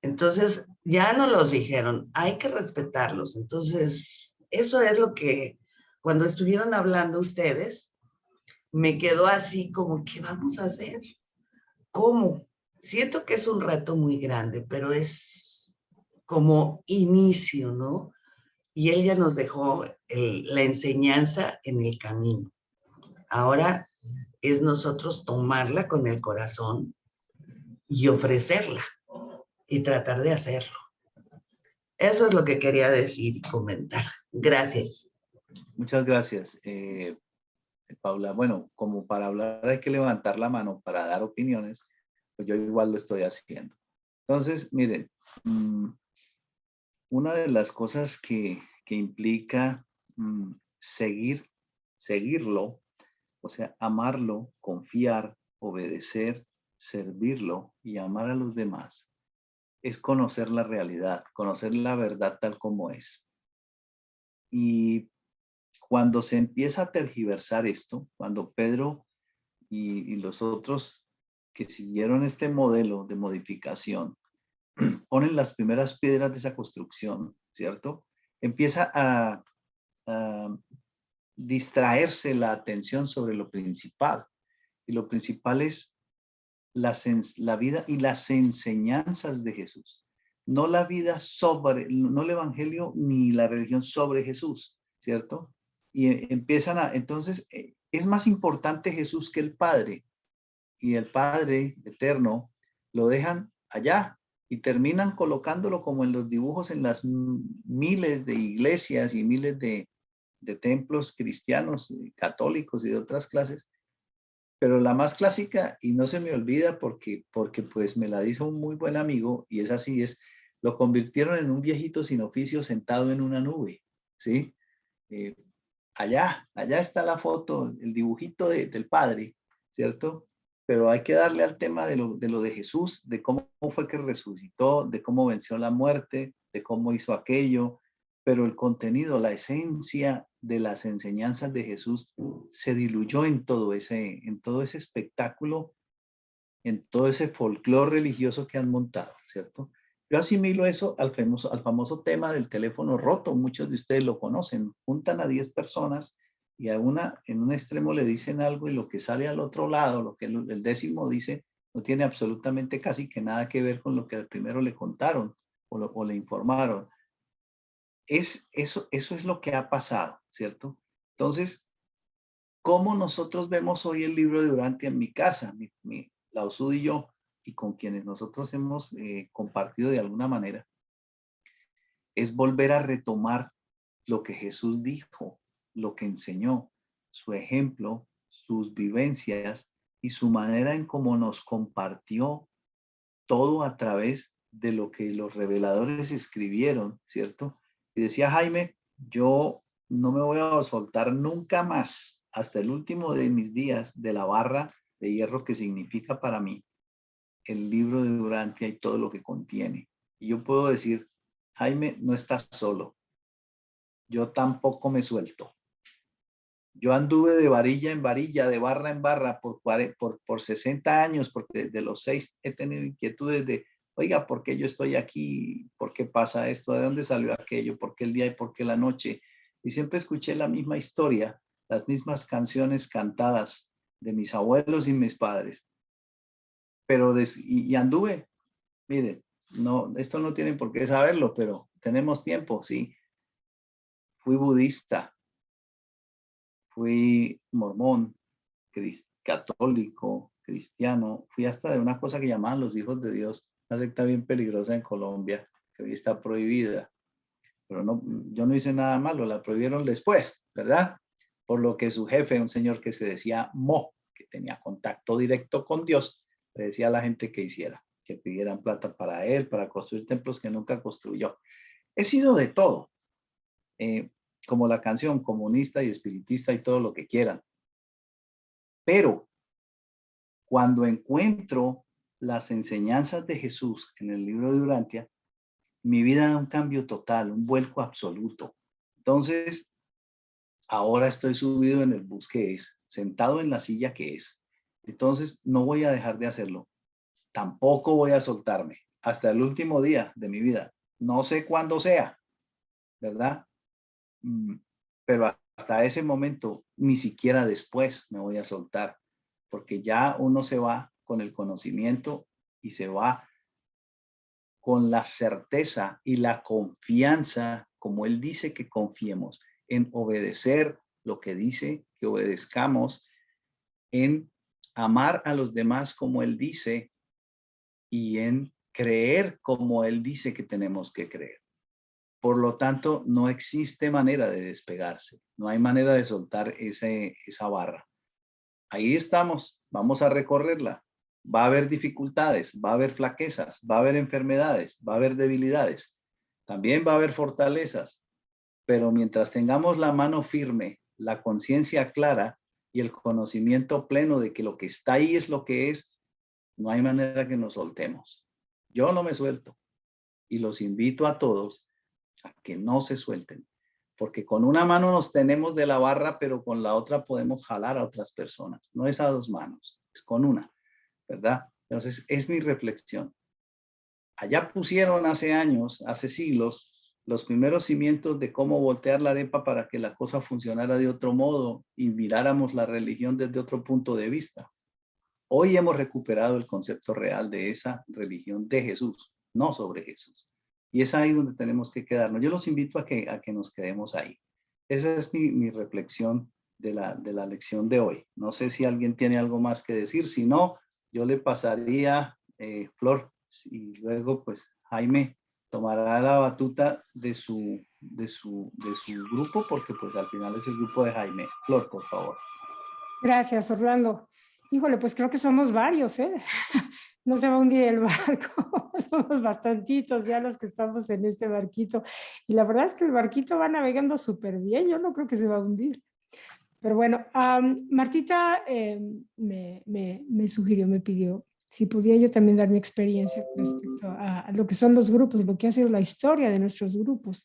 Entonces ya nos los dijeron, hay que respetarlos. Entonces eso es lo que cuando estuvieron hablando ustedes, me quedó así como, ¿qué vamos a hacer? ¿Cómo? Siento que es un reto muy grande, pero es como inicio, ¿no? Y él ya nos dejó la enseñanza en el camino. Ahora es nosotros tomarla con el corazón y ofrecerla y tratar de hacerlo. Eso es lo que quería decir y comentar. Gracias. Muchas gracias, Paula. Bueno, como para hablar hay que levantar la mano para dar opiniones, pues yo igual lo estoy haciendo. Entonces, miren, una de las cosas que implica seguirlo, o sea, amarlo, confiar, obedecer, servirlo y amar a los demás, es conocer la realidad, conocer la verdad tal como es. Y cuando se empieza a tergiversar esto, cuando Pedro y los otros que siguieron este modelo de modificación ponen las primeras piedras de esa construcción, ¿cierto? Empieza a distraerse la atención sobre lo principal. Y lo principal es la vida y las enseñanzas de Jesús. No la vida sobre, no el evangelio ni la religión sobre Jesús, ¿cierto? Y empiezan entonces, es más importante Jesús que el Padre. Y el Padre eterno lo dejan allá, y terminan colocándolo como en los dibujos en las miles de iglesias y miles de templos cristianos, católicos y de otras clases. Pero la más clásica, y no se me olvida porque pues me la dijo un muy buen amigo, y es así, lo convirtieron en un viejito sin oficio sentado en una nube, ¿sí? Allá está la foto, el dibujito del Padre, ¿cierto? Pero hay que darle al tema de lo de Jesús, de cómo fue que resucitó, de cómo venció la muerte, de cómo hizo aquello, pero el contenido, la esencia de las enseñanzas de Jesús se diluyó en todo ese espectáculo, en todo ese folclore religioso que han montado, ¿cierto? Yo asimilo eso al famoso tema del teléfono roto. Muchos de ustedes lo conocen. Juntan a 10 personas y en un extremo le dicen algo y lo que sale al otro lado, lo que el 10º dice, no tiene absolutamente casi que nada que ver con lo que al primero le contaron o le informaron. Eso es lo que ha pasado, ¿cierto? Entonces, ¿cómo nosotros vemos hoy el libro de Urantia en mi casa? Lausud y yo, y con quienes nosotros hemos compartido de alguna manera, es volver a retomar lo que Jesús dijo, lo que enseñó, su ejemplo, sus vivencias y su manera en cómo nos compartió todo a través de lo que los reveladores escribieron, ¿cierto? Y decía Jaime, yo no me voy a soltar nunca más, hasta el último de mis días, de la barra de hierro que significa para mí el libro de Urantia y todo lo que contiene. Y yo puedo decir, Jaime, no estás solo. Yo tampoco me suelto. Yo anduve de varilla en varilla, de barra en barra por 60 años, porque desde los 6 he tenido inquietudes de, oiga, ¿por qué yo estoy aquí? ¿Por qué pasa esto? ¿De dónde salió aquello? ¿Por qué el día y por qué la noche? Y siempre escuché la misma historia, las mismas canciones cantadas de mis abuelos y mis padres. Pero y anduve, mire, no, esto no tienen por qué saberlo, pero tenemos tiempo, sí. Fui budista, fui mormón, católico, cristiano, fui hasta de una cosa que llamaban los hijos de Dios, una secta bien peligrosa en Colombia, que hoy está prohibida. Pero no, yo no hice nada malo, la prohibieron después, ¿verdad? Por lo que su jefe, un señor que se decía Mo, que tenía contacto directo con Dios, le decía a la gente que hiciera, que pidieran plata para él, para construir templos que nunca construyó. He sido de todo, como la canción, comunista y espiritista y todo lo que quieran. Pero cuando encuentro las enseñanzas de Jesús en el libro de Urantia, mi vida da un cambio total, un vuelco absoluto. Entonces, ahora estoy subido en el bus que es, sentado en la silla que es. Entonces, no voy a dejar de hacerlo. Tampoco voy a soltarme hasta el último día de mi vida. No sé cuándo sea, ¿verdad? Pero hasta ese momento, ni siquiera después me voy a soltar, porque ya uno se va con el conocimiento y se va con la certeza y la confianza, como él dice que confiemos, en obedecer lo que dice que obedezcamos, en amar a los demás como él dice y en creer como él dice que tenemos que creer. Por lo tanto, no existe manera de despegarse, no hay manera de soltar esa barra. Ahí estamos, vamos a recorrerla. Va a haber dificultades, va a haber flaquezas, va a haber enfermedades, va a haber debilidades. También va a haber fortalezas. Pero mientras tengamos la mano firme, la conciencia clara y el conocimiento pleno de que lo que está ahí es lo que es, no hay manera que nos soltemos. Yo no me suelto y los invito a todos a que no se suelten, porque con una mano nos tenemos de la barra, pero con la otra podemos jalar a otras personas. No es a dos manos, es con una, ¿verdad? Entonces, es mi reflexión. Allá pusieron hace años, hace siglos, los primeros cimientos de cómo voltear la arepa para que la cosa funcionara de otro modo y miráramos la religión desde otro punto de vista. Hoy hemos recuperado el concepto real de esa religión de Jesús, no sobre Jesús. Y es ahí donde tenemos que quedarnos. Yo los invito a que nos quedemos ahí. Esa es mi reflexión de la lección de hoy. No sé si alguien tiene algo más que decir. Si no, yo le pasaría, Flor, y luego pues Jaime tomará la batuta de su grupo, porque pues al final es el grupo de Jaime. Flor, por favor. Gracias, Orlando. Híjole, pues creo que somos varios, ¿eh? No se va a hundir el barco, somos bastantitos ya los que estamos en este barquito. Y la verdad es que el barquito va navegando súper bien, yo no creo que se va a hundir. Pero bueno, Martita me sugirió, me pidió si podía yo también dar mi experiencia respecto a lo que son los grupos, lo que ha sido la historia de nuestros grupos.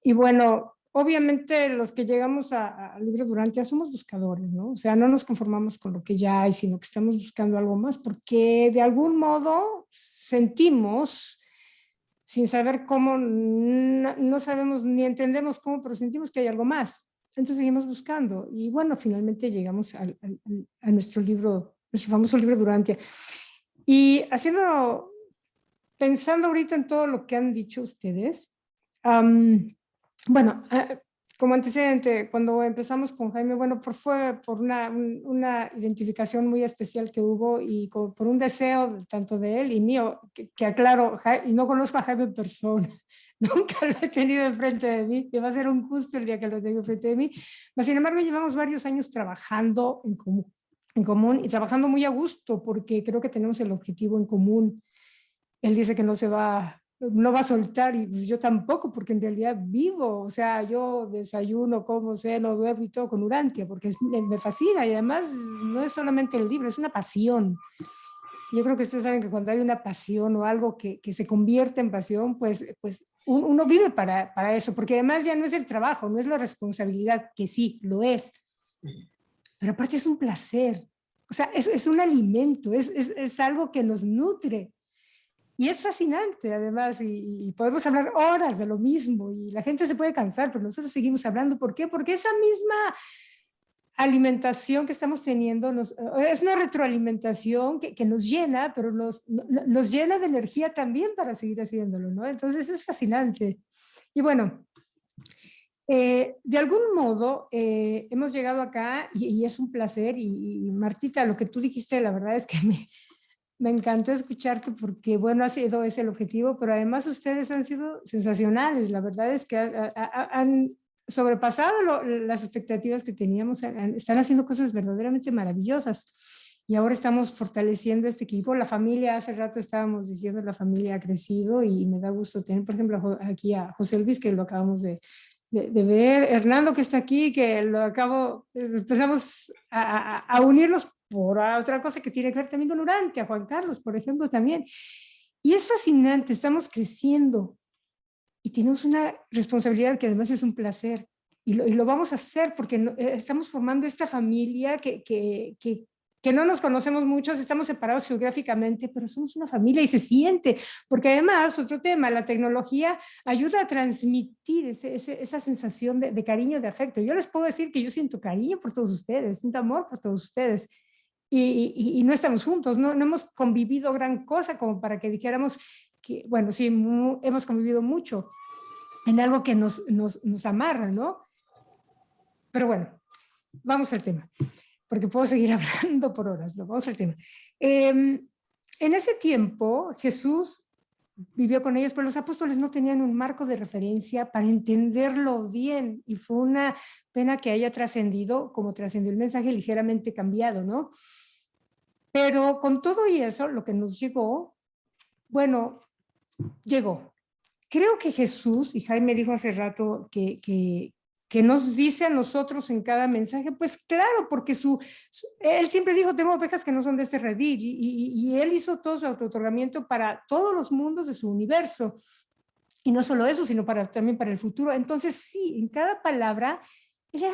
Y bueno, obviamente los que llegamos al libro Durantia somos buscadores, ¿no? O sea, no nos conformamos con lo que ya hay, sino que estamos buscando algo más, porque de algún modo sentimos, sin saber cómo, no sabemos ni entendemos cómo, pero sentimos que hay algo más. Entonces seguimos buscando y bueno, finalmente llegamos a nuestro libro, nuestro famoso libro Durantia. Y pensando ahorita en todo lo que han dicho ustedes, bueno, como antecedente, cuando empezamos con Jaime, bueno, fue por una identificación muy especial que hubo y por un deseo tanto de él y mío, que aclaro, y no conozco a Jaime en persona, nunca lo he tenido enfrente de mí, y va a ser un gusto el día que lo tenga enfrente de mí, pero sin embargo llevamos varios años trabajando en común y trabajando muy a gusto porque creo que tenemos el objetivo en común. Él dice que no va a soltar y yo tampoco, porque en realidad vivo, o sea, yo desayuno, como, ceno, duermo y todo con Durantia, porque me fascina y además no es solamente el libro, es una pasión. Yo creo que ustedes saben que cuando hay una pasión o algo que se convierte en pasión, pues uno vive para eso, porque además ya no es el trabajo, no es la responsabilidad, que sí, lo es, pero aparte es un placer, o sea, es un alimento, es algo que nos nutre. Y es fascinante, además, y podemos hablar horas de lo mismo, y la gente se puede cansar, pero nosotros seguimos hablando. ¿Por qué? Porque esa misma alimentación que estamos teniendo es una retroalimentación que nos llena, pero nos llena de energía también para seguir haciéndolo, ¿no? Entonces es fascinante. Y bueno, de algún modo hemos llegado acá y es un placer, y Martita, lo que tú dijiste, la verdad es que me encantó escucharte porque, bueno, ha sido ese el objetivo, pero además ustedes han sido sensacionales. La verdad es que han sobrepasado las expectativas que teníamos. Están haciendo cosas verdaderamente maravillosas. Y ahora estamos fortaleciendo este equipo. La familia, hace rato estábamos diciendo, la familia ha crecido y me da gusto tener, por ejemplo, aquí a José Luis, que lo acabamos de ver, Hernando, que está aquí, que empezamos a unirlos por otra cosa que tiene que ver también con Durantia, a Juan Carlos, por ejemplo, también. Y es fascinante, estamos creciendo y tenemos una responsabilidad que además es un placer. Y lo vamos a hacer porque estamos formando esta familia que no nos conocemos muchos, estamos separados geográficamente, pero somos una familia y se siente, porque además, otro tema, la tecnología ayuda a transmitir esa sensación de cariño, de afecto. Yo les puedo decir que yo siento cariño por todos ustedes, siento amor por todos ustedes, y no estamos juntos, no hemos convivido gran cosa como para que dijéramos que, bueno, sí, hemos convivido mucho en algo que nos amarra, ¿no? Pero bueno, vamos al tema, porque puedo seguir hablando por horas, ¿no? Vamos al tema. En ese tiempo, Jesús vivió con ellos, pero los apóstoles no tenían un marco de referencia para entenderlo bien, y fue una pena que haya trascendido, como trascendió el mensaje, ligeramente cambiado, ¿no? Pero con todo y eso, lo que nos llegó, bueno, llegó. Creo que Jesús, y Jaime dijo hace rato que nos dice a nosotros en cada mensaje, pues claro, porque él siempre dijo, tengo ovejas que no son de este redil, y él hizo todo su autootorgamiento para todos los mundos de su universo, y no solo eso, sino también para el futuro. Entonces sí, en cada palabra era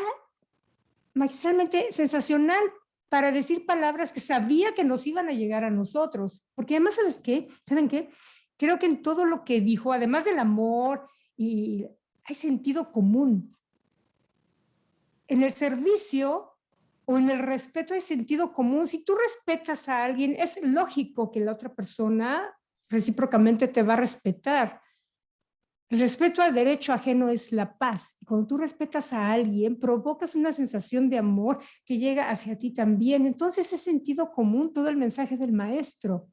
magistralmente sensacional para decir palabras que sabía que nos iban a llegar a nosotros, porque además, ¿saben qué? Creo que en todo lo que dijo, además del amor, hay sentido común. En el servicio o en el respeto hay sentido común. Si tú respetas a alguien, es lógico que la otra persona recíprocamente te va a respetar. El respeto al derecho ajeno es la paz. Y cuando tú respetas a alguien, provocas una sensación de amor que llega hacia ti también. Entonces es sentido común todo el mensaje del maestro.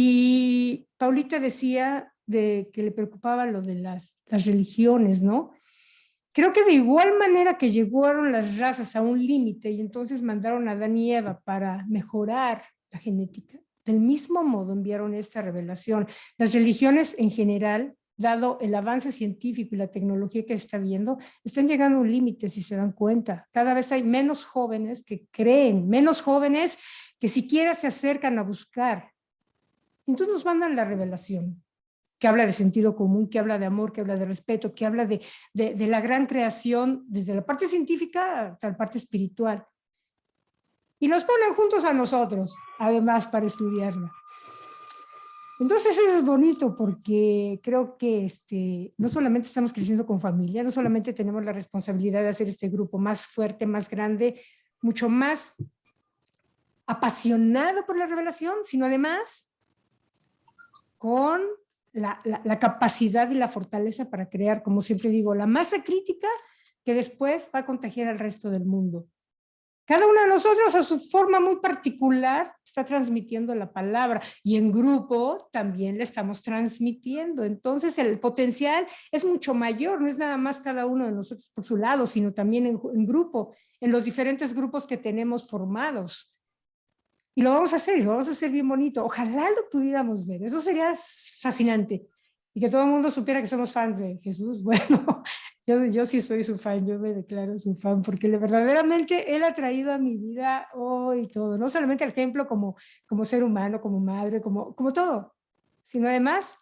Y Paulita decía de que le preocupaba lo de las religiones, ¿no? Creo que de igual manera que llegaron las razas a un límite y entonces mandaron a Adán y Eva para mejorar la genética, del mismo modo enviaron esta revelación. Las religiones en general, dado el avance científico y la tecnología que está viendo, están llegando a un límite, si se dan cuenta. Cada vez hay menos jóvenes que creen, menos jóvenes que siquiera se acercan a buscar. Entonces nos mandan la revelación, que habla de sentido común, que habla de amor, que habla de respeto, que habla de la gran creación, desde la parte científica hasta la parte espiritual. Y nos ponen juntos a nosotros, además, para estudiarla. Entonces eso es bonito porque creo que no solamente estamos creciendo con familia, no solamente tenemos la responsabilidad de hacer este grupo más fuerte, más grande, mucho más apasionado por la revelación, sino además con la capacidad y la fortaleza para crear, como siempre digo, la masa crítica que después va a contagiar al resto del mundo. Cada uno de nosotros a su forma muy particular está transmitiendo la palabra y en grupo también le estamos transmitiendo. Entonces el potencial es mucho mayor, no es nada más cada uno de nosotros por su lado, sino también en grupo, en los diferentes grupos que tenemos formados. Y lo vamos a hacer, y lo vamos a hacer bien bonito. Ojalá lo pudiéramos ver, eso sería fascinante. Y que todo el mundo supiera que somos fans de Jesús. Bueno, yo sí soy su fan, yo me declaro su fan, porque verdaderamente Él ha traído a mi vida hoy todo, no solamente el ejemplo como ser humano, como madre, como todo, sino además,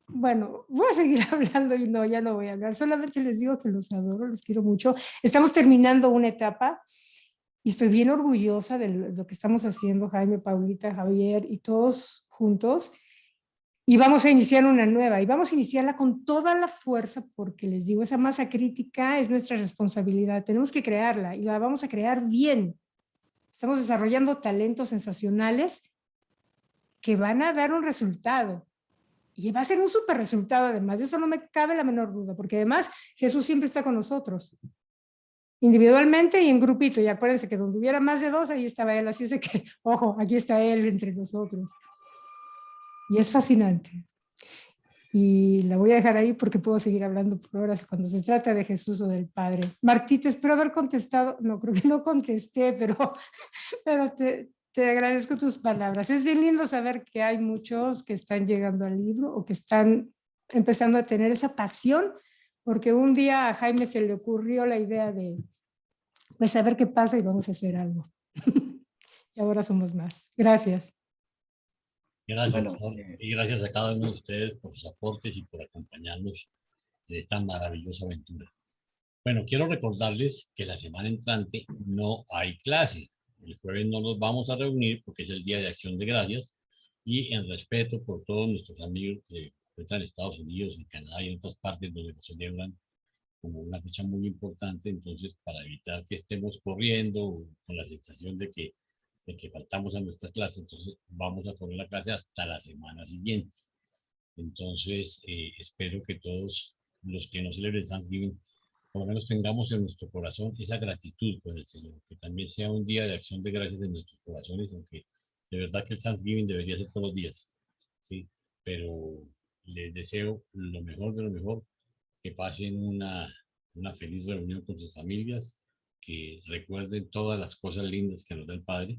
bueno, voy a seguir hablando y no, ya no voy a hablar, solamente les digo que los adoro, los quiero mucho. Estamos terminando una etapa y estoy bien orgullosa de lo que estamos haciendo, Jaime, Paulita, Javier y todos juntos. Y vamos a iniciar una nueva y vamos a iniciarla con toda la fuerza porque les digo, esa masa crítica es nuestra responsabilidad. Tenemos que crearla y la vamos a crear bien. Estamos desarrollando talentos sensacionales que van a dar un resultado. Y va a ser un súper resultado además. De eso no me cabe la menor duda, porque además Jesús siempre está con nosotros. Individualmente y en grupito. Y acuérdense que donde hubiera más de 2, ahí estaba Él. Así es de que, ojo, aquí está Él entre nosotros. Y es fascinante. Y la voy a dejar ahí porque puedo seguir hablando por horas cuando se trata de Jesús o del Padre. Martita, espero haber contestado. No, creo que no contesté, pero te agradezco tus palabras. Es bien lindo saber que hay muchos que están llegando al libro o que están empezando a tener esa pasión, porque un día a Jaime se le ocurrió la idea de pues saber qué pasa y vamos a hacer algo. Y ahora somos más. Gracias. Gracias, Bueno, y gracias a cada uno de ustedes por sus aportes y por acompañarnos en esta maravillosa aventura. Bueno, quiero recordarles que la semana entrante no hay clase. El jueves no nos vamos a reunir porque es el Día de Acción de Gracias y en respeto por todos nuestros amigos que están en Estados Unidos, en Canadá y en otras partes donde lo celebran como una fecha muy importante, entonces para evitar que estemos corriendo con la sensación de que faltamos a nuestra clase, entonces vamos a correr la clase hasta la semana siguiente. Entonces, espero que todos los que no celebren Thanksgiving, por lo menos tengamos en nuestro corazón esa gratitud con el Señor, que también sea un día de acción de gracias en nuestros corazones, aunque de verdad que el Thanksgiving debería ser todos los días, ¿sí? Pero les deseo lo mejor de lo mejor, que pasen una feliz reunión con sus familias, que recuerden todas las cosas lindas que nos da el Padre.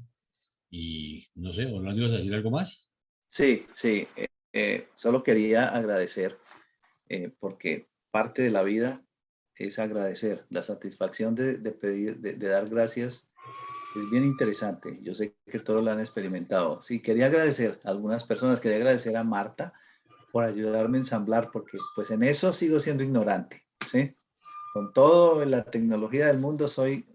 Y no sé, ¿Orlando, ibas a decir algo más? Sí, solo quería agradecer porque parte de la vida es agradecer. La satisfacción de pedir, de dar gracias es bien interesante. Yo sé que todos lo han experimentado. Sí, quería agradecer a algunas personas, quería agradecer a Marta por ayudarme a ensamblar, porque pues en eso sigo siendo ignorante, ¿sí? Con toda la tecnología del mundo soy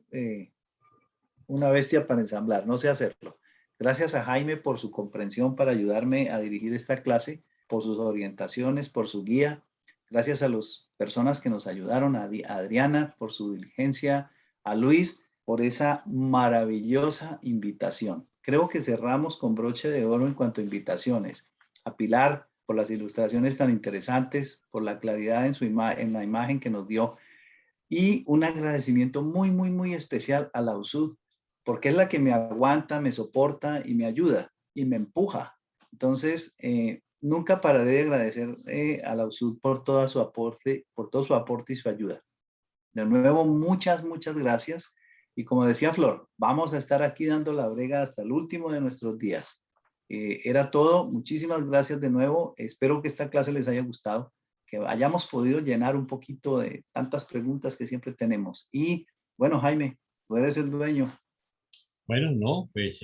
una bestia para ensamblar, no sé hacerlo. Gracias a Jaime por su comprensión para ayudarme a dirigir esta clase, por sus orientaciones, por su guía. Gracias a las personas que nos ayudaron, a Adriana por su diligencia, a Luis por esa maravillosa invitación. Creo que cerramos con broche de oro en cuanto a invitaciones. A Pilar por las ilustraciones tan interesantes, por la claridad en la imagen que nos dio. Y un agradecimiento muy, muy, muy especial a la USUD, porque es la que me aguanta, me soporta y me ayuda. y me empuja. Entonces, nunca pararé de agradecer a la USUD por todo su aporte y su ayuda. De nuevo, muchas gracias. Y como decía Flor, vamos a estar aquí dando la brega hasta el último de nuestros días. Era todo. Muchísimas gracias de nuevo. Espero que esta clase les haya gustado, que hayamos podido llenar un poquito de tantas preguntas que siempre tenemos. Y bueno, Jaime, tú eres el dueño. Bueno, no, pues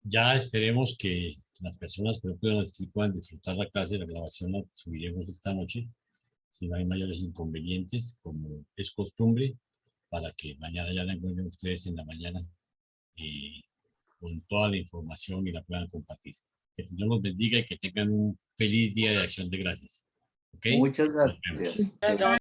ya esperemos que las personas que no puedan asistir puedan disfrutar la clase. La grabación la subiremos esta noche, si no hay mayores inconvenientes, como es costumbre, para que mañana ya la encuentren ustedes en la mañana con toda la información y la puedan compartir. Que Dios los bendiga y que tengan un feliz día de Acción de Gracias. ¿Okay? Muchas gracias.